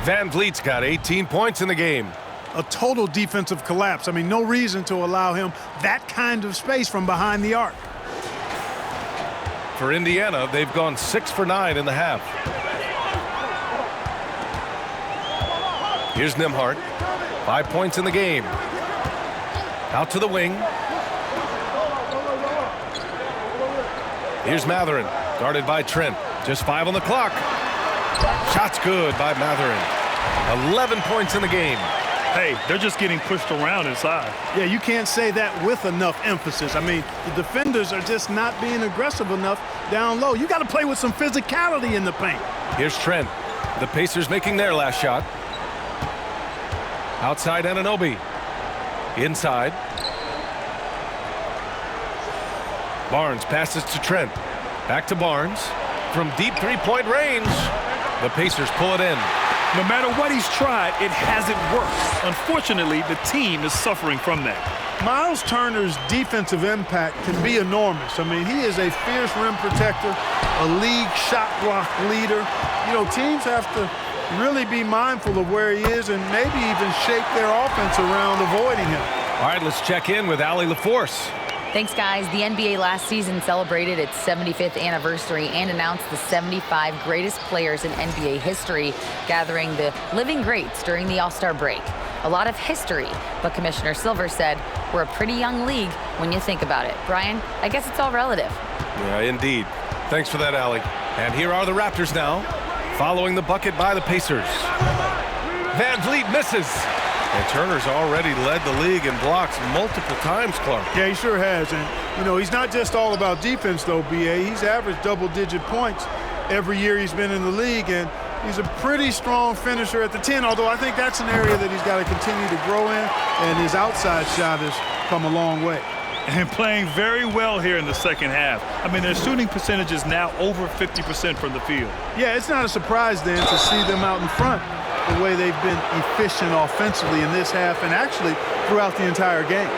Van Vliet's got 18 points in the game. A total defensive collapse. I mean, no reason to allow him that kind of space from behind the arc. For Indiana, they've gone 6 for 9 in the half. Here's Nembhard. 5 points in the game. Out to the wing. Here's Matherin, guarded by Trent. Just 5 on the clock. Shot's good by Matherin. 11 points in the game. Hey, they're just getting pushed around inside. Yeah, you can't say that with enough emphasis. I mean, the defenders are just not being aggressive enough down low. You got to play with some physicality in the paint. Here's Trent. The Pacers making their last shot. Outside Anunoby. Inside. Barnes passes to Trent. Back to Barnes. From deep 3-point range. The Pacers pull it in. No matter what he's tried, it hasn't worked. Unfortunately, the team is suffering from that. Miles Turner's defensive impact can be enormous. I mean, he is a fierce rim protector, a league shot block leader. You know, teams have to really be mindful of where he is and maybe even shape their offense around avoiding him. All right, let's check in with Allie LaForce. Thanks, guys. The NBA last season celebrated its 75th anniversary and announced the 75 greatest players in NBA history, gathering the living greats during the All-Star break. A lot of history, but Commissioner Silver said we're a pretty young league when you think about it. Brian, I guess it's all relative. Yeah, indeed. Thanks for that, Allie. And here are the Raptors now, following the bucket by the Pacers. Van Vliet misses. And Turner's already led the league in blocks multiple times, Clark. Yeah, he sure has. And, you know, he's not just all about defense, though, B.A. He's averaged double-digit points every year he's been in the league, and he's a pretty strong finisher at the 10, although I think that's an area that he's got to continue to grow in, and his outside shot has come a long way. And playing very well here in the second half. I mean, their shooting percentage is now over 50% from the field. Yeah, it's not a surprise then to see them out in front the way they've been efficient offensively in this half and actually throughout the entire game.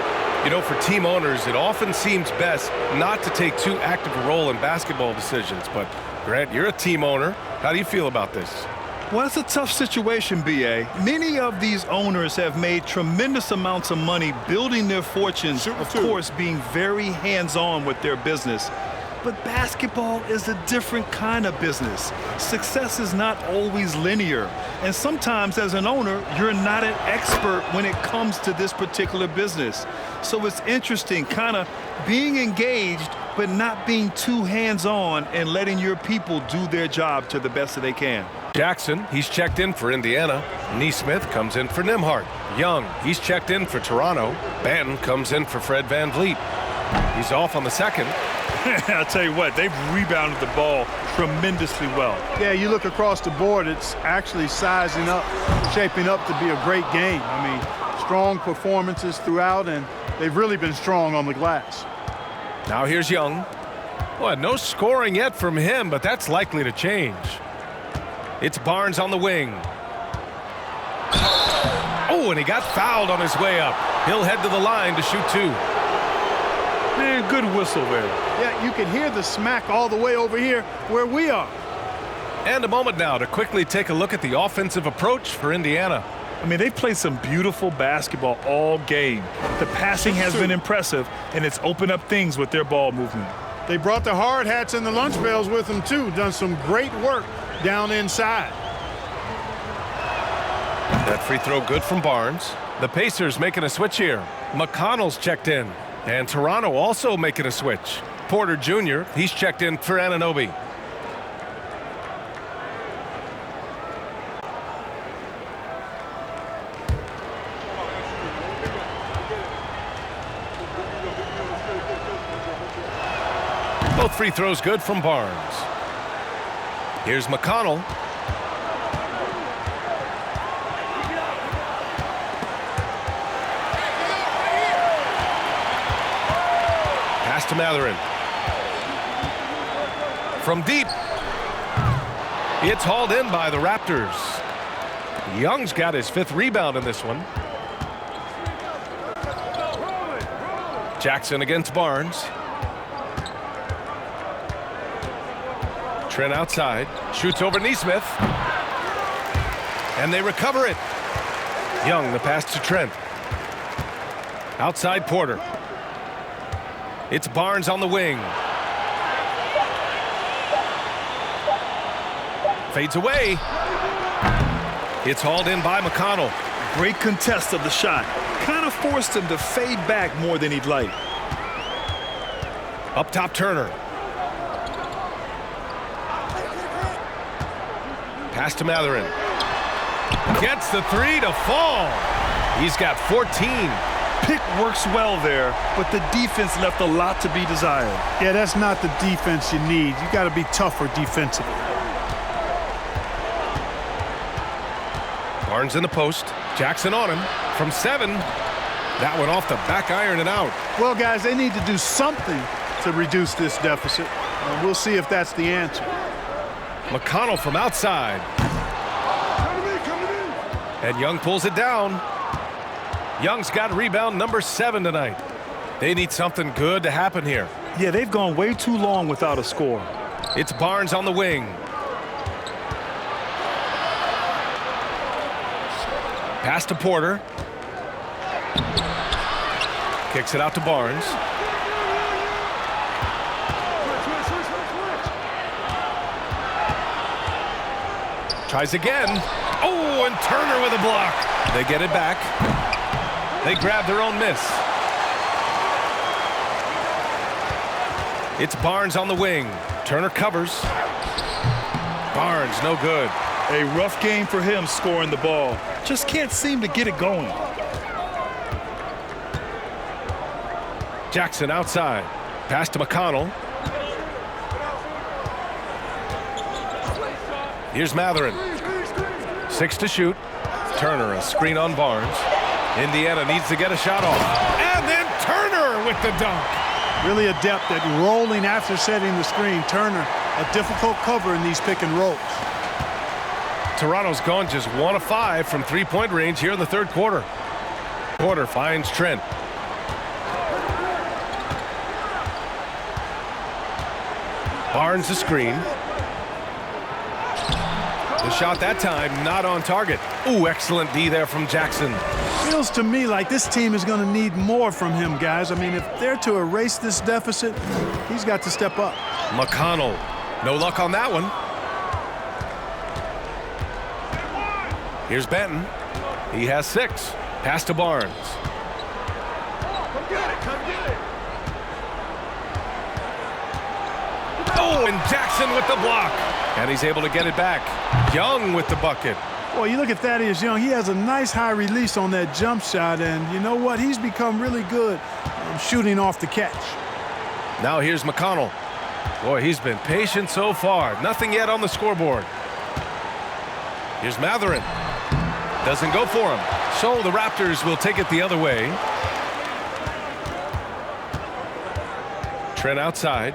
You know, for team owners, it often seems best not to take too active a role in basketball decisions. But, Grant, you're a team owner. How do you feel about this? Well, it's a tough situation, B.A. Many of these owners have made tremendous amounts of money building their fortunes, of course, being very hands-on with their business. But basketball is a different kind of business. Success is not always linear. And sometimes as an owner, you're not an expert when it comes to this particular business. So it's interesting kind of being engaged, but not being too hands-on and letting your people do their job to the best that they can. Jackson, he's checked in for Indiana. Neesmith comes in for Nembhard. Young, he's checked in for Toronto. Banton comes in for Fred VanVleet. He's off on the second. I'll tell you what, they've rebounded the ball tremendously well. Yeah, you look across the board, it's actually sizing up, shaping up to be a great game. I mean, strong performances throughout, and they've really been strong on the glass. Now here's Young. Well, no scoring yet from him, but that's likely to change. It's Barnes on the wing. Oh, and he got fouled on his way up. He'll head to the line to shoot two. Man, good whistle there. Yeah, you can hear the smack all the way over here where we are. And a moment now to quickly take a look at the offensive approach for Indiana. I mean, they've played some beautiful basketball all game. The passing has been impressive, and it's opened up things with their ball movement. They brought the hard hats and the lunch bells with them, too. Done some great work down inside. That free throw good from Barnes. The Pacers making a switch here. McConnell's checked in. And Toronto also making a switch. Porter Jr., he's checked in for Anunoby. Both free throws good from Barnes. Here's McConnell. Pass to Mathurin. From deep. It's hauled in by the Raptors. Young's got his 5th rebound in this one. Jackson against Barnes. Trent outside, shoots over Neesmith, and they recover it. Young, the pass to Trent. Outside Porter. It's Barnes on the wing. Fades away. It's hauled in by McConnell. Great contest of the shot. Kind of forced him to fade back more than he'd like. Up top, Turner. Pass to Mathurin. Gets the 3 to fall. He's got 14. Pick works well there, but the defense left a lot to be desired. Yeah, that's not the defense you need. You got to be tougher defensively. Barnes in the post. Jackson on him from 7. That one off the back iron and out. Well, guys, they need to do something to reduce this deficit. And we'll see if that's the answer. McConnell from outside. And Young pulls it down. Young's got rebound number 7 tonight. They need something good to happen here. Yeah, they've gone way too long without a score. It's Barnes on the wing. Pass to Porter. Kicks it out to Barnes. Tries again. Oh, and Turner with a block. They get it back. They grab their own miss. It's Barnes on the wing. Turner covers. Barnes, no good. A rough game for him scoring the ball. Just can't seem to get it going. Jackson outside. Pass to McConnell. Here's Mathurin. 6 to shoot. Turner, a screen on Barnes. Indiana needs to get a shot off. And then Turner with the dunk. Really adept at rolling after setting the screen. Turner, a difficult cover in these pick and rolls. Toronto's gone just 1 of 5 from 3-point range here in the third quarter. Porter finds Trent. Barnes the screen. The shot that time not on target. Ooh, excellent D there from Jackson. Feels to me like this team is going to need more from him, guys. I mean, if they're to erase this deficit, he's got to step up. McConnell. No luck on that one. Here's Benton. He has 6. Pass to Barnes. Oh, and Jackson with the block. And he's able to get it back. Young with the bucket. Well, you look at Thaddeus Young. He has a nice high release on that jump shot. And you know what? He's become really good shooting off the catch. Now here's McConnell. Boy, he's been patient so far. Nothing yet on the scoreboard. Here's Matherin. Doesn't go for him. So the Raptors will take it the other way. Trent outside.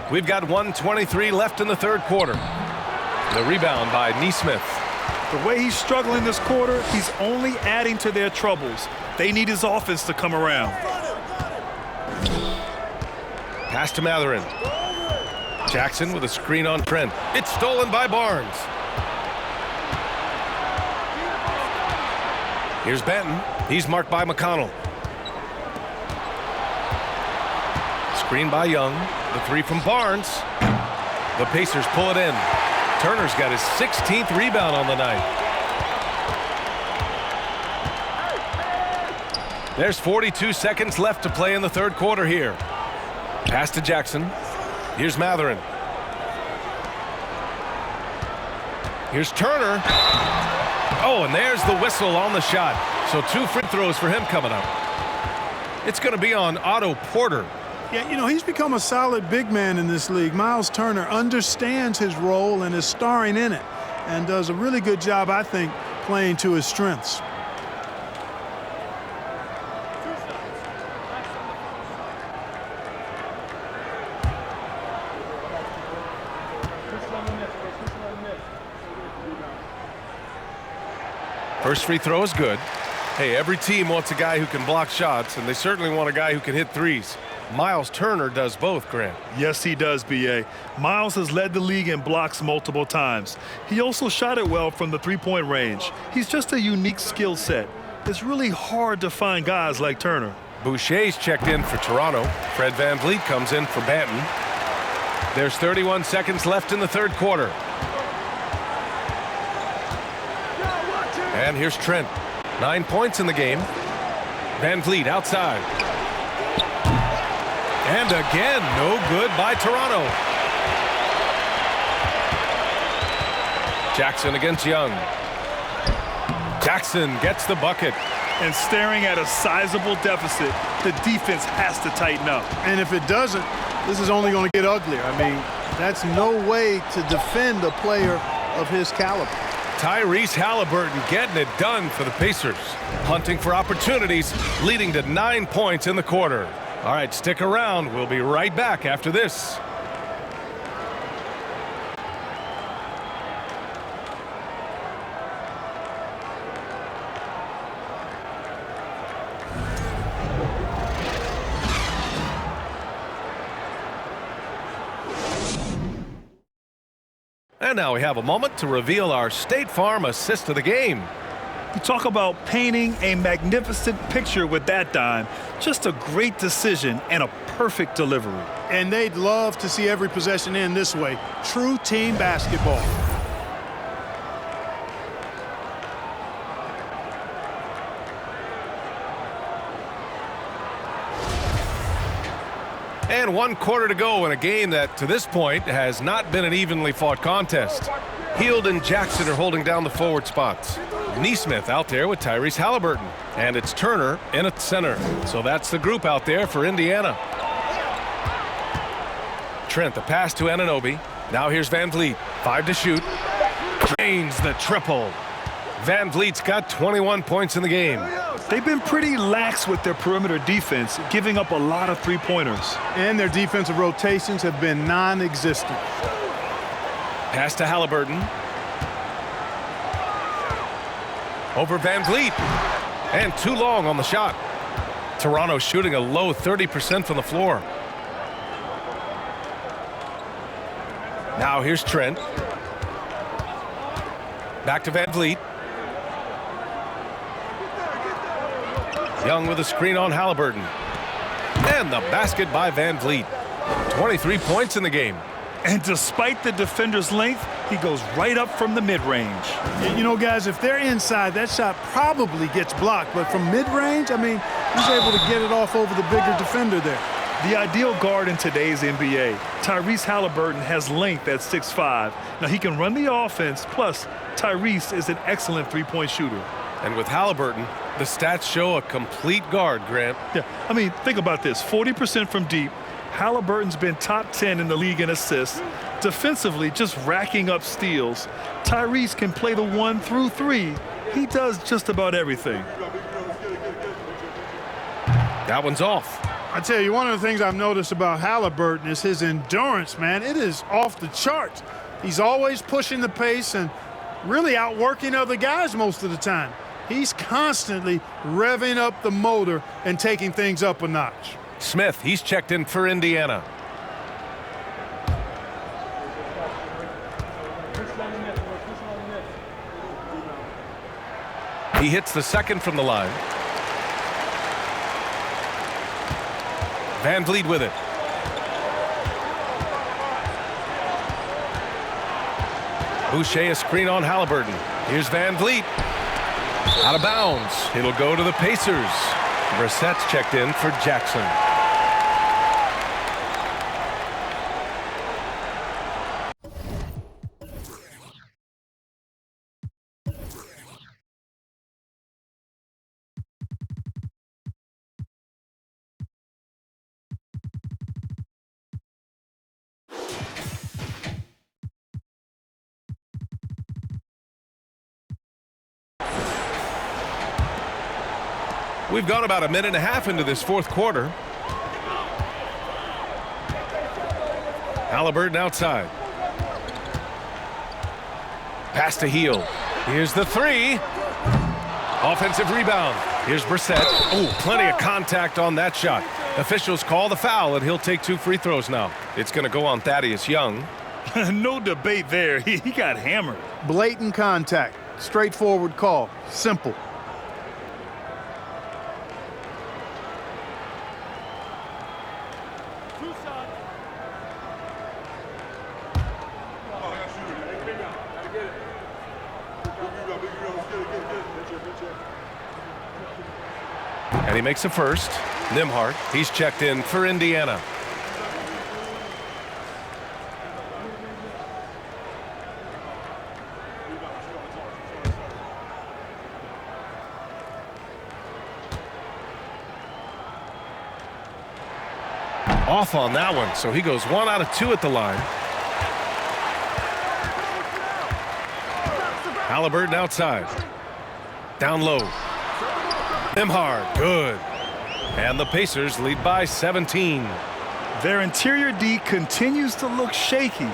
We've got 1:23 left in the third quarter. The rebound by Nesmith. The way he's struggling this quarter, he's only adding to their troubles. They need his offense to come around. Pass to Matherin. Jackson with a screen on Trent. It's stolen by Barnes. Here's Benton. He's marked by McConnell. Screen by Young. The 3 from Barnes. The Pacers pull it in. Turner's got his 16th rebound on the night. There's 42 seconds left to play in the third quarter here. Pass to Jackson. Here's Matherin. Here's Turner. Oh, and there's the whistle on the shot. So 2 free throws for him coming up. It's going to be on Otto Porter. Yeah, you know, he's become a solid big man in this league. Miles Turner understands his role and is starring in it and does a really good job, I think, playing to his strengths. First free throw is good. Hey, every team wants a guy who can block shots, and they certainly want a guy who can hit threes. Miles Turner does both, Grant. Yes, he does, B.A. Miles has led the league in blocks multiple times. He also shot it well from the three-point range. He's just a unique skill set. It's really hard to find guys like Turner. Boucher's checked in for Toronto. Fred VanVleet comes in for Banton. There's 31 seconds left in the third quarter. And here's Trent. 9 points in the game. VanVleet outside. And again, no good by Toronto. Jackson against Young. Jackson gets the bucket. And staring at a sizable deficit, the defense has to tighten up. And if it doesn't, this is only going to get uglier. I mean, that's no way to defend a player of his caliber. Tyrese Halliburton getting it done for the Pacers. Hunting for opportunities, leading to 9 points in the quarter. All right, stick around. We'll be right back after this. And now we have a moment to reveal our State Farm assist of the game. You talk about painting a magnificent picture with that dime. Just a great decision and a perfect delivery. And they'd love to see every possession end this way. True team basketball. And 1 quarter to go in a game that, to this point, has not been an evenly fought contest. Hield and Jackson are holding down the forward spots. Nesmith out there with Tyrese Halliburton. And it's Turner in at center. So that's the group out there for Indiana. Trent, the pass to Anunoby. Now here's VanVleet. 5 to shoot. Drains the triple. VanVleet's got 21 points in the game. They've been pretty lax with their perimeter defense, giving up a lot of three-pointers. And their defensive rotations have been non-existent. Pass to Halliburton. Over VanVleet. And too long on the shot. Toronto shooting a low 30% from the floor. Now here's Trent. Back to Van Vliet. Young with a screen on Halliburton. And the basket by Van Vliet. 23 points in the game. And despite the defender's length, he goes right up from the mid-range. You know, guys, if they're inside, that shot probably gets blocked. But from mid-range, I mean, he's able to get it off over the bigger defender there. The ideal guard in today's NBA. Tyrese Halliburton has length at 6'5". Now, he can run the offense, plus Tyrese is an excellent three-point shooter. And with Halliburton, the stats show a complete guard, Grant. Yeah, I mean, think about this. 40% from deep. Halliburton's been top 10 in the league in assists. Defensively, just racking up steals. Tyrese can play the 1 through 3. He does just about everything. That one's off. I tell you, one of the things I've noticed about Halliburton is his endurance, man. It is off the charts. He's always pushing the pace and really outworking other guys most of the time. He's constantly revving up the motor and taking things up a notch. Smith, he's checked in for Indiana. He hits the second from the line. Van Vliet with it. Boucher a screen on Halliburton. Here's Van Vliet. Out of bounds. It'll go to the Pacers. Brissett's checked in for Jackson. We've gone about a minute and a half into this fourth quarter. Halliburton outside. Pass to Heel. Here's the three. Offensive rebound. Here's Brissett. Oh, plenty of contact on that shot. Officials call the foul, and he'll take 2 free throws now. It's going to go on Thaddeus Young. No debate there. He got hammered. Blatant contact. Straightforward call. Simple. And he makes a first. Nembhard, he's checked in for Indiana. Off on that one, so he goes 1 out of 2 at the line. Halliburton outside. Down low. Nembhard, good. And the Pacers lead by 17. Their interior D continues to look shaky.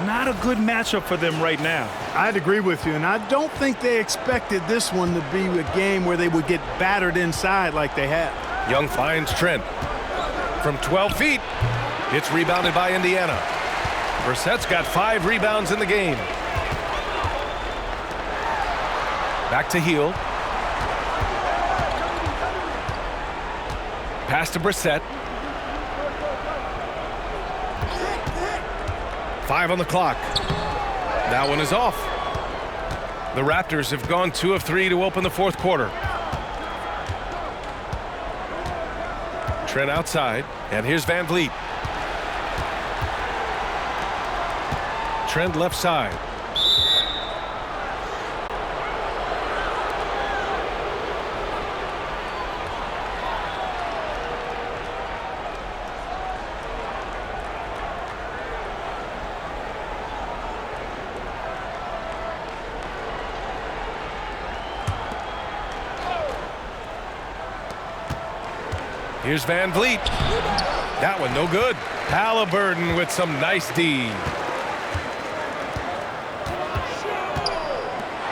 Not a good matchup for them right now. I'd agree with you, and I don't think they expected this one to be a game where they would get battered inside like they have. Young finds Trent. From 12 feet, it's rebounded by Indiana. Brissett's got 5 rebounds in the game. Back to Heel. Pass to Brissett. 5 on the clock. That one is off. The Raptors have gone 2 of 3 to open the fourth quarter. Trent outside, and here's Van Vliet. Trent left side. Here's Van Vliet. That one no good. Halliburton with some nice D.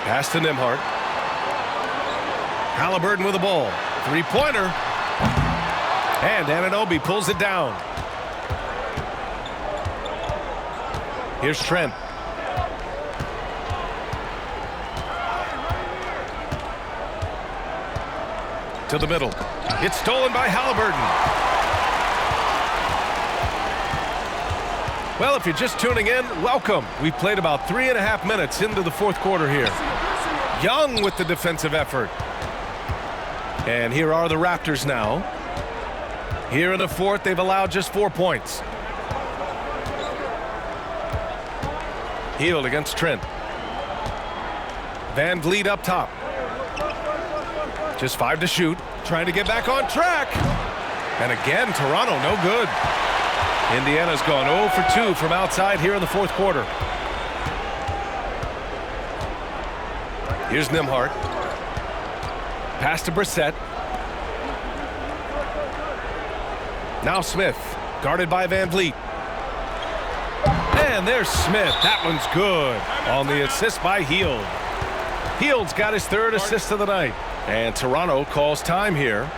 Pass to Nembhard. Halliburton with the ball. 3-pointer. And Anunoby pulls it down. Here's Trent. To the middle. It's stolen by Halliburton. Well, if you're just tuning in, welcome. We've played about 3.5 minutes into the fourth quarter here. Young with the defensive effort. And here are the Raptors now. Here in the fourth, they've allowed just 4 points. Hield against Trent. Van Vliet up top. Just 5 to shoot. Trying to get back on track. And again, Toronto no good. Indiana's gone 0 for 2 from outside here in the fourth quarter. Here's Nembhard. Pass to Brissett. Now Smith, guarded by Van Vliet. And there's Smith. That one's good on the assist by Hield. Hield's got his 3rd assist of the night. And Toronto calls time here.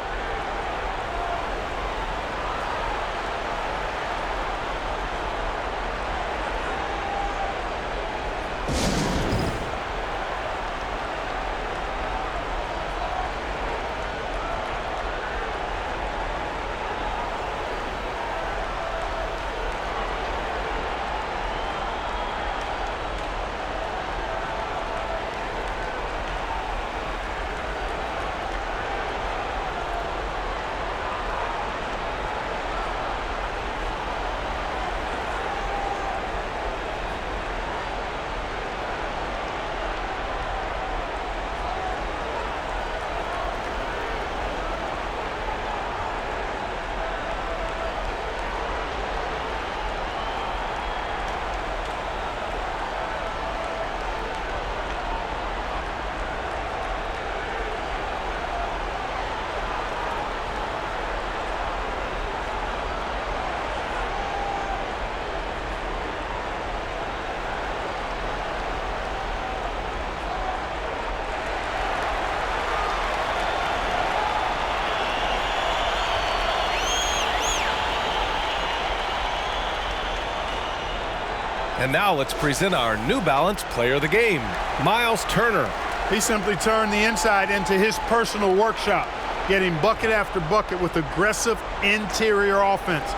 And now let's present our New Balance Player of the Game, Miles Turner. He simply turned the inside into his personal workshop, getting bucket after bucket with aggressive interior offense.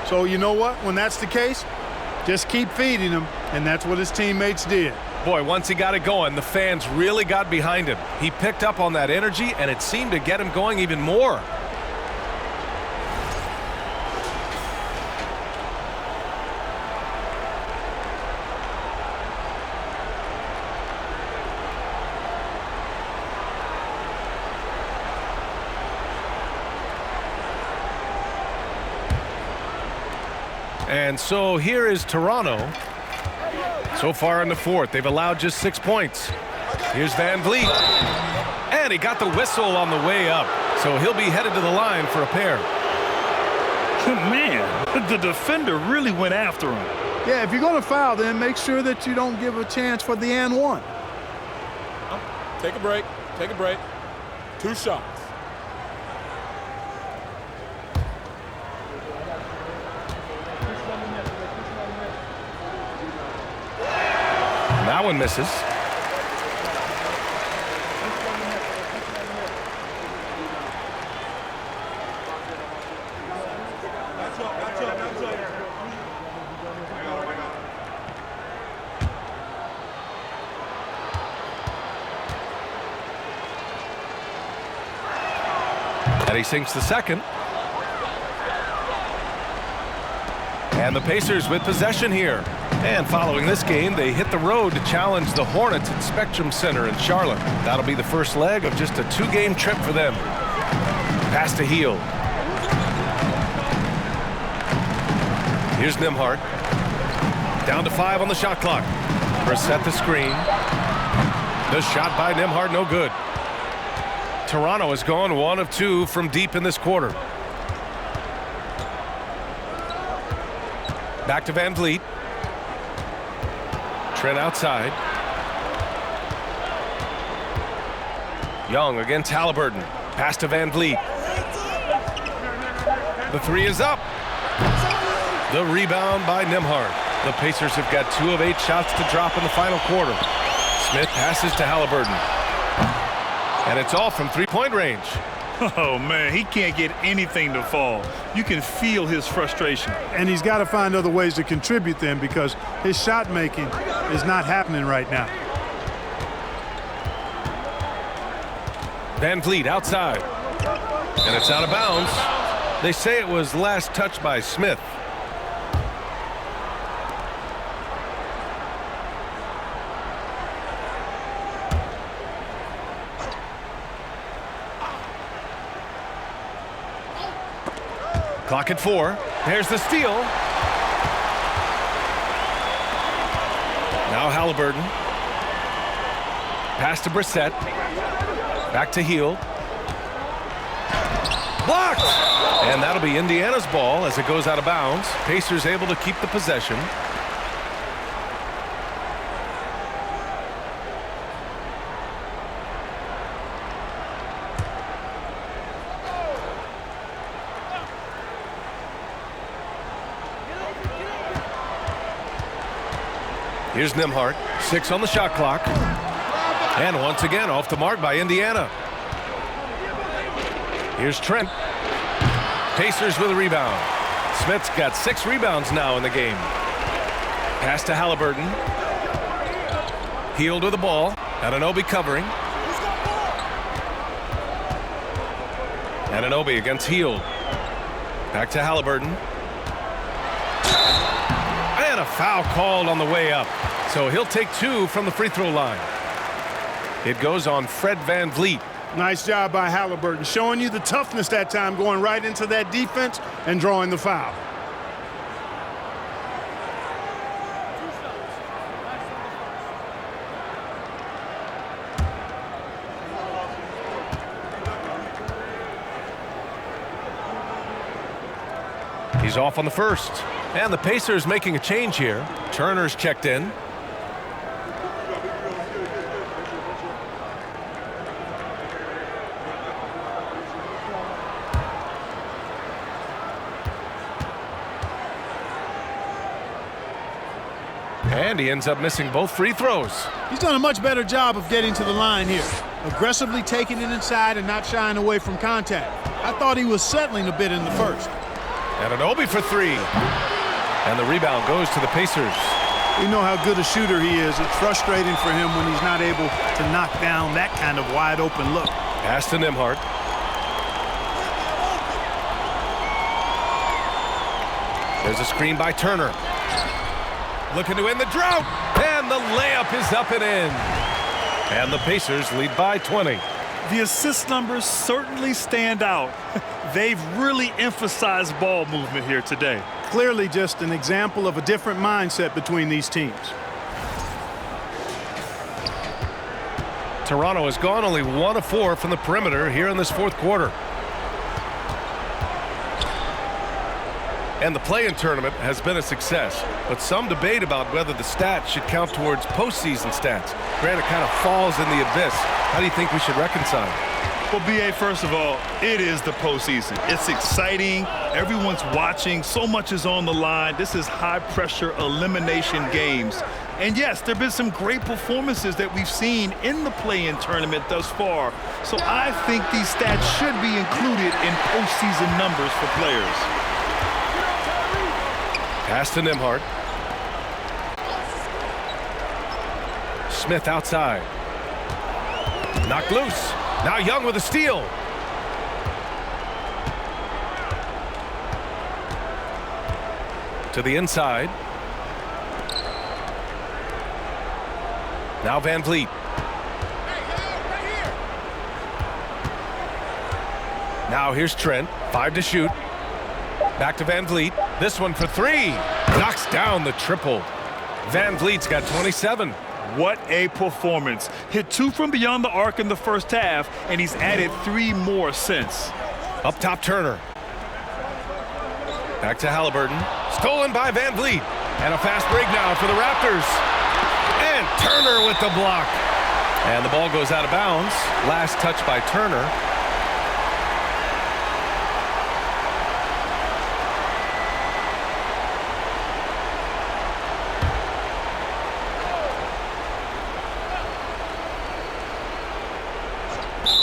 So you know what? When that's the case, just keep feeding him, and that's what his teammates did. Boy, once he got it going, the fans really got behind him. He picked up on that energy, and it seemed to get him going even more. And so here is Toronto. So far in the fourth, they've allowed just 6 points. Here's Van Vliet. And he got the whistle on the way up. So he'll be headed to the line for a pair. Man, the defender really went after him. Yeah, if you're going to foul, then make sure that you don't give a chance for the and one. Take a break. Take a break. 2 shots. That one misses. And he sinks the second. And the Pacers with possession here. And following this game, they hit the road to challenge the Hornets at Spectrum Center in Charlotte. That'll be the first leg of just a 2-game trip for them. Pass to Hield. Here's Nembhard. Down to 5 on the shot clock. Brissett the screen. The shot by Nembhard, no good. Toronto has gone 1 of 2 from deep in this quarter. Back to Van Vliet. Trent outside. Young against Halliburton. Pass to Van Vliet. The three is up. The rebound by Nembhard. The Pacers have got 2 of 8 shots to drop in the final quarter. Smith passes to Halliburton. And it's off from three-point range. Oh, man, he can't get anything to fall. You can feel his frustration. And he's got to find other ways to contribute then because his shot making is not happening right now. Van Vliet outside. And it's out of bounds. They say it was last touched by Smith. Clock at 4. There's the steal. Now Halliburton. Pass to Brissett. Back to Hield. Blocked! And that'll be Indiana's ball as it goes out of bounds. Pacers able to keep the possession. Here's Nembhard, 6 on the shot clock. And once again off the mark by Indiana. Here's Trent. Pacers with a rebound. Smith's got 6 rebounds now in the game. Pass to Halliburton. Hield with the ball. Anunoby covering. Anunoby against Hield. Back to Halliburton. And a foul called on the way up. So he'll take 2 from the free throw line. It goes on Fred Van Vliet. Nice job by Halliburton, showing you the toughness that time, going right into that defense and drawing the foul. He's off on the first. And the Pacers making a change here. Turner's checked in. And he ends up missing both free throws. He's done a much better job of getting to the line here. Aggressively taking it inside and not shying away from contact. I thought he was settling a bit in the first. Anunoby for 3. And the rebound goes to the Pacers. We know how good a shooter he is. It's frustrating for him when he's not able to knock down that kind of wide open look. Pass to Nembhard. There's a screen by Turner. Looking to end the drought. And the layup is up and in. And the Pacers lead by 20. The assist numbers certainly stand out. They've really emphasized ball movement here today. Clearly just an example of a different mindset between these teams. Toronto has gone only 1 of 4 from the perimeter here in this fourth quarter. And the play-in tournament has been a success, but some debate about whether the stats should count towards postseason stats. Grant, it kind of falls in the abyss. How do you think we should reconcile? Well, B.A., first of all, it is the postseason. It's exciting. Everyone's watching. So much is on the line. This is high-pressure elimination games. And, yes, there have been some great performances that we've seen in the play-in tournament thus far. So I think these stats should be included in postseason numbers for players. Pass to Nembhard. Smith outside. Knocked loose. Now Young with a steal. To the inside. Now Van Vliet. Now here's Trent. 5 to shoot. Back to Van Vliet. This one for 3. Knocks down the triple. Van Vliet's got 27. What a performance. Hit 2 from beyond the arc in the first half, and he's added 3 more since. Up top, Turner. Back to Halliburton. Stolen by Van Vliet. And a fast break now for the Raptors. And Turner with the block. And the ball goes out of bounds. Last touch by Turner.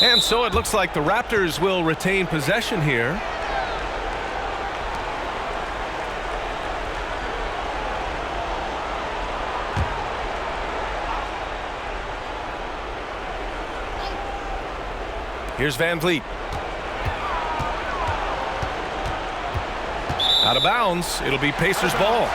And so it looks like the Raptors will retain possession here. Here's Van Vliet. Out of bounds. It'll be Pacers ball.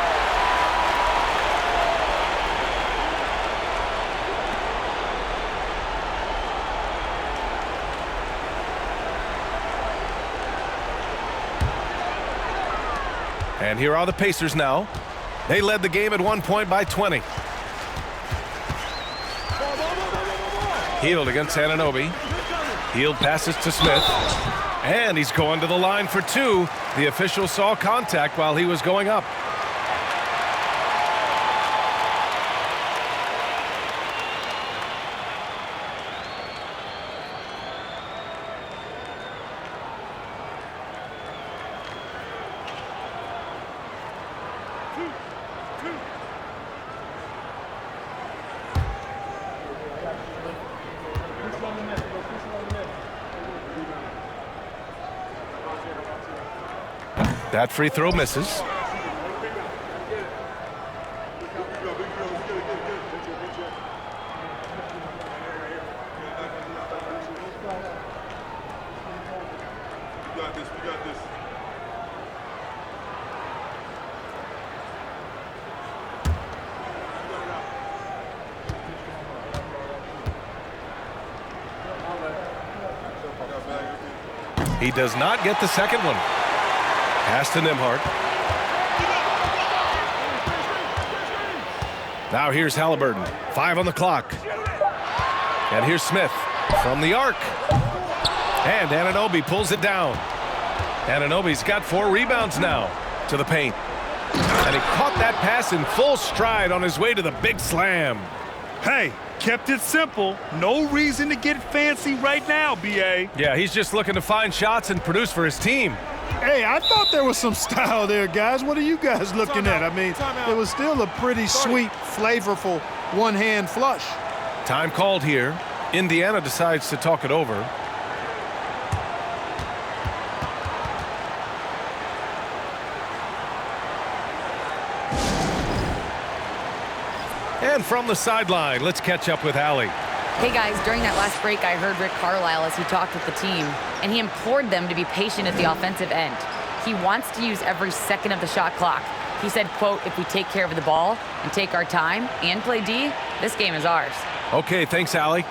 And here are the Pacers now. They led the game at one point by 20. Hield against Anunoby. Hield passes to Smith. And he's going to the line for two. The official saw contact while he was going up. That free throw misses. He does not get the second one. Pass to Nembhard. Now here's Halliburton. 5 on the clock. And here's Smith from the arc. And Anunoby pulls it down. Anunoby's got 4 rebounds now to the paint. And he caught that pass in full stride on his way to the big slam. Hey, kept it simple. No reason to get fancy right now, B.A. Yeah, he's just looking to find shots and produce for his team. Hey, I thought there was some style there, guys. What are you guys looking at? I mean, it was still a pretty sweet, flavorful one-hand flush. Time called here. Indiana decides to talk it over. And from the sideline, let's catch up with Allie. Hey guys, during that last break, I heard Rick Carlisle as he talked with the team, and he implored them to be patient at the offensive end. He wants to use every second of the shot clock. He said, quote, if we take care of the ball and take our time and play D, this game is ours. Okay, thanks, Allie.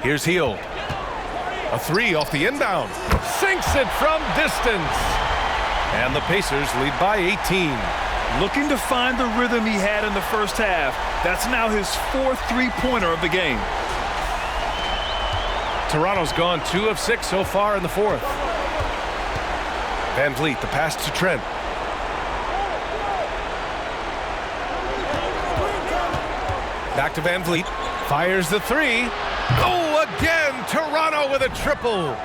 Here's Hield. A 3 off the inbound. Sinks it from distance. And the Pacers lead by 18. Looking to find the rhythm he had in the first half. That's now his 4th three-pointer of the game. Toronto's gone 2 of 6 so far in the 4th. Van Vliet, the pass to Trent. Back to Van Vliet. Fires the 3. Oh, again, Toronto with a triple.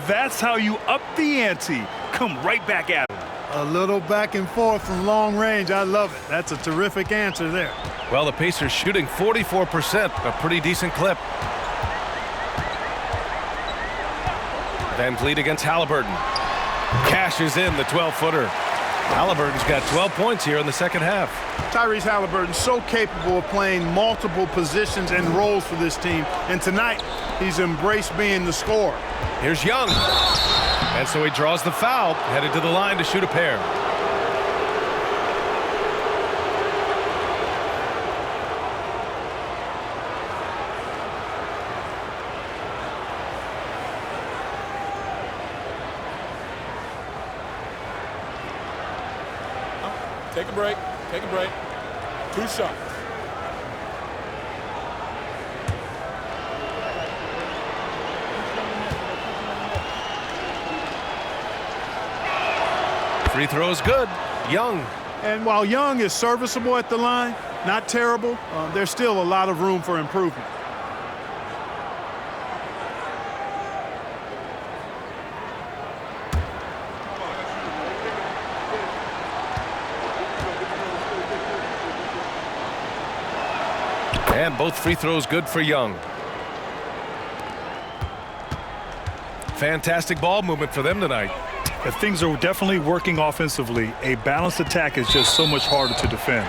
That's how you up the ante. Come right back at him. A little back and forth from long range. I love it. That's a terrific answer there. Well, the Pacers shooting 44%, a pretty decent clip. Van Vliet against Halliburton. Cashes in the 12-footer. Halliburton's got 12 points here in the second half. Tyrese Halliburton so capable of playing multiple positions and roles for this team. And tonight, he's embraced being the scorer. Here's Young. And so he draws the foul, headed to the line to shoot a pair. Take a break. Take a break. 2 shots. Free throw is good. Young. And while Young is serviceable at the line, not terrible, there's still a lot of room for improvement. And both free throws good for Young. Fantastic ball movement for them tonight. Things are definitely working offensively. A balanced attack is just so much harder to defend.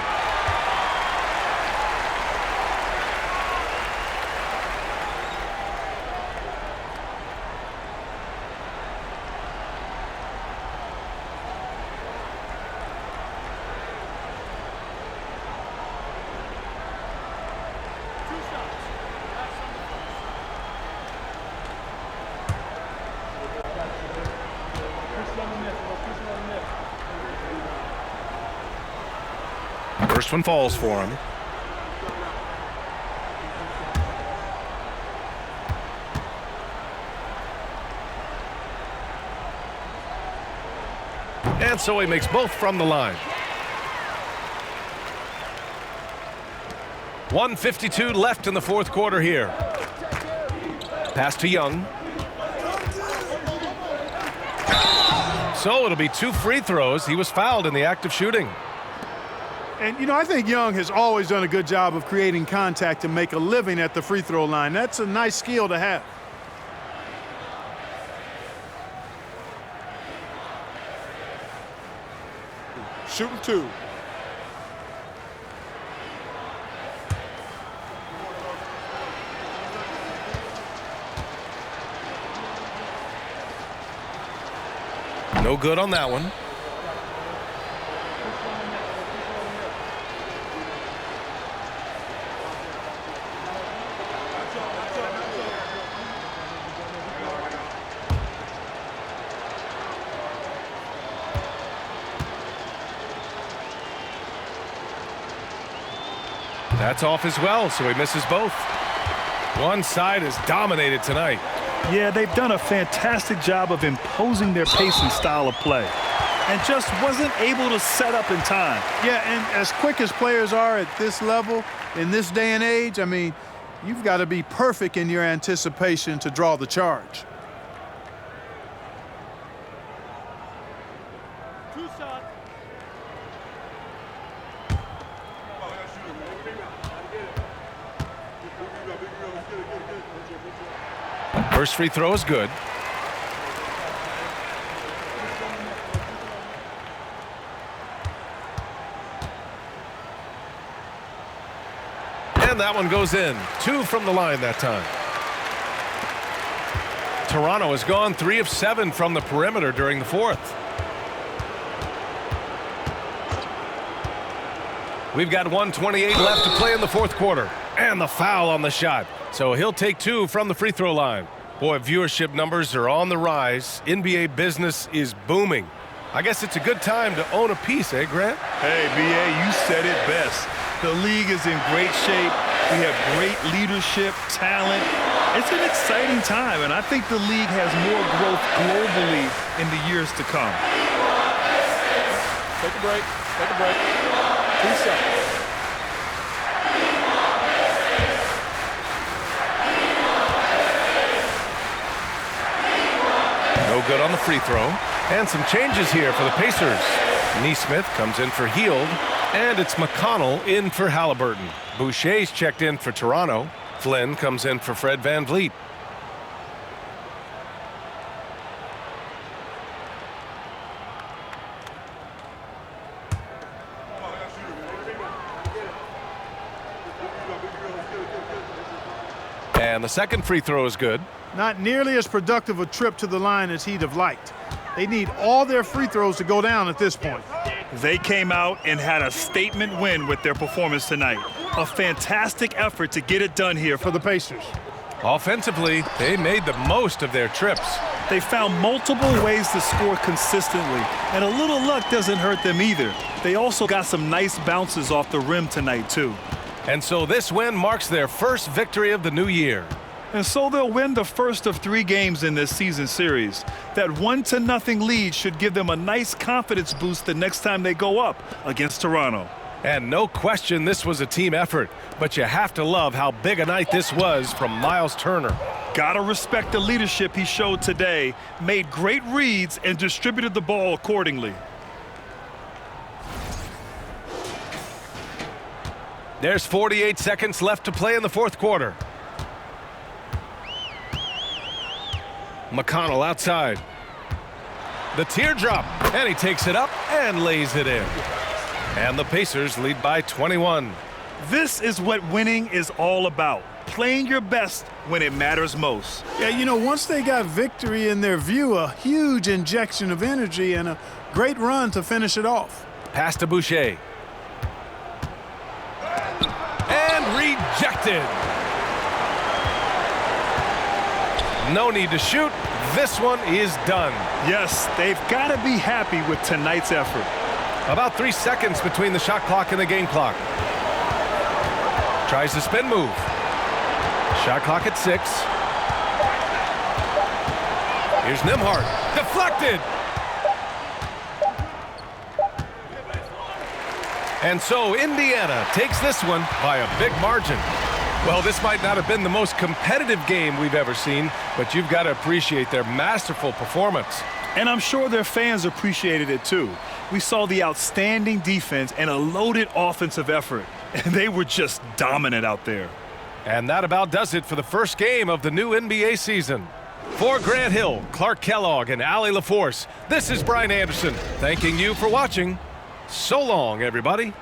First one falls for him. And so he makes both from the line. 1:52 left in the fourth quarter here. Pass to Young. So it'll be 2 free throws. He was fouled in the act of shooting. And, you know, I think Young has always done a good job of creating contact to make a living at the free throw line. That's a nice skill to have. Shooting 2. No good on that one. That's off as well, so he misses both. One side is dominated tonight. Yeah, they've done a fantastic job of imposing their pace and style of play, and just wasn't able to set up in time. Yeah, and as quick as players are at this level, in this day and age, I mean, you've got to be perfect in your anticipation to draw the charge. First free throw is good. And that one goes in. 2 from the line that time. Toronto has gone 3 of 7 from the perimeter during the fourth. We've got 1:28 left to play in the fourth quarter. And the foul on the shot. So he'll take 2 from the free throw line. Boy, viewership numbers are on the rise. NBA business is booming. I guess it's a good time to own a piece, eh, Grant? Hey, B.A., you said it best. The league is in great shape. We have great leadership, talent. It's an exciting time, and I think the league has more growth globally in the years to come. Take a break. Take a break. 2 seconds. No good on the free throw. And some changes here for the Pacers. Neesmith comes in for Hield, and it's McConnell in for Halliburton. Boucher's checked in for Toronto. Flynn comes in for Fred VanVleet. And the second free throw is good. Not nearly as productive a trip to the line as he'd have liked. They need all their free throws to go down at this point. They came out and had a statement win with their performance tonight. A fantastic effort to get it done here For the Pacers. Offensively, they made the most of their trips. They found multiple ways to score consistently, and a little luck doesn't hurt them either. They also got some nice bounces off the rim tonight, too. And so this win marks their first victory of the new year. And so they'll win the first of 3 games in this season series. That 1-0 lead should give them a nice confidence boost the next time they go up against Toronto. And no question this was a team effort, but you have to love how big a night this was from Miles Turner. Gotta respect the leadership he showed today, made great reads, and distributed the ball accordingly. There's 48 seconds left to play in the fourth quarter. McConnell outside. The teardrop, and he takes it up and lays it in. And the Pacers lead by 21. This is what winning is all about. Playing your best when it matters most. Yeah, you know, once they got victory in their view, a huge injection of energy and a great run to finish it off. Pass to Boucher. And rejected. No need to shoot. This one is done. Yes, they've got to be happy with tonight's effort. About 3 seconds between the shot clock and the game clock. Tries the spin move. Shot clock at 6. Here's Nembhard. Deflected. And so Indiana takes this one by a big margin. Well, this might not have been the most competitive game we've ever seen, but you've got to appreciate their masterful performance. And I'm sure their fans appreciated it too. We saw the outstanding defense and a loaded offensive effort, and they were just dominant out there. And that about does it for the first game of the new NBA season. For Grant Hill, Clark Kellogg, and Allie LaForce, this is Brian Anderson, thanking you for watching. So long, everybody.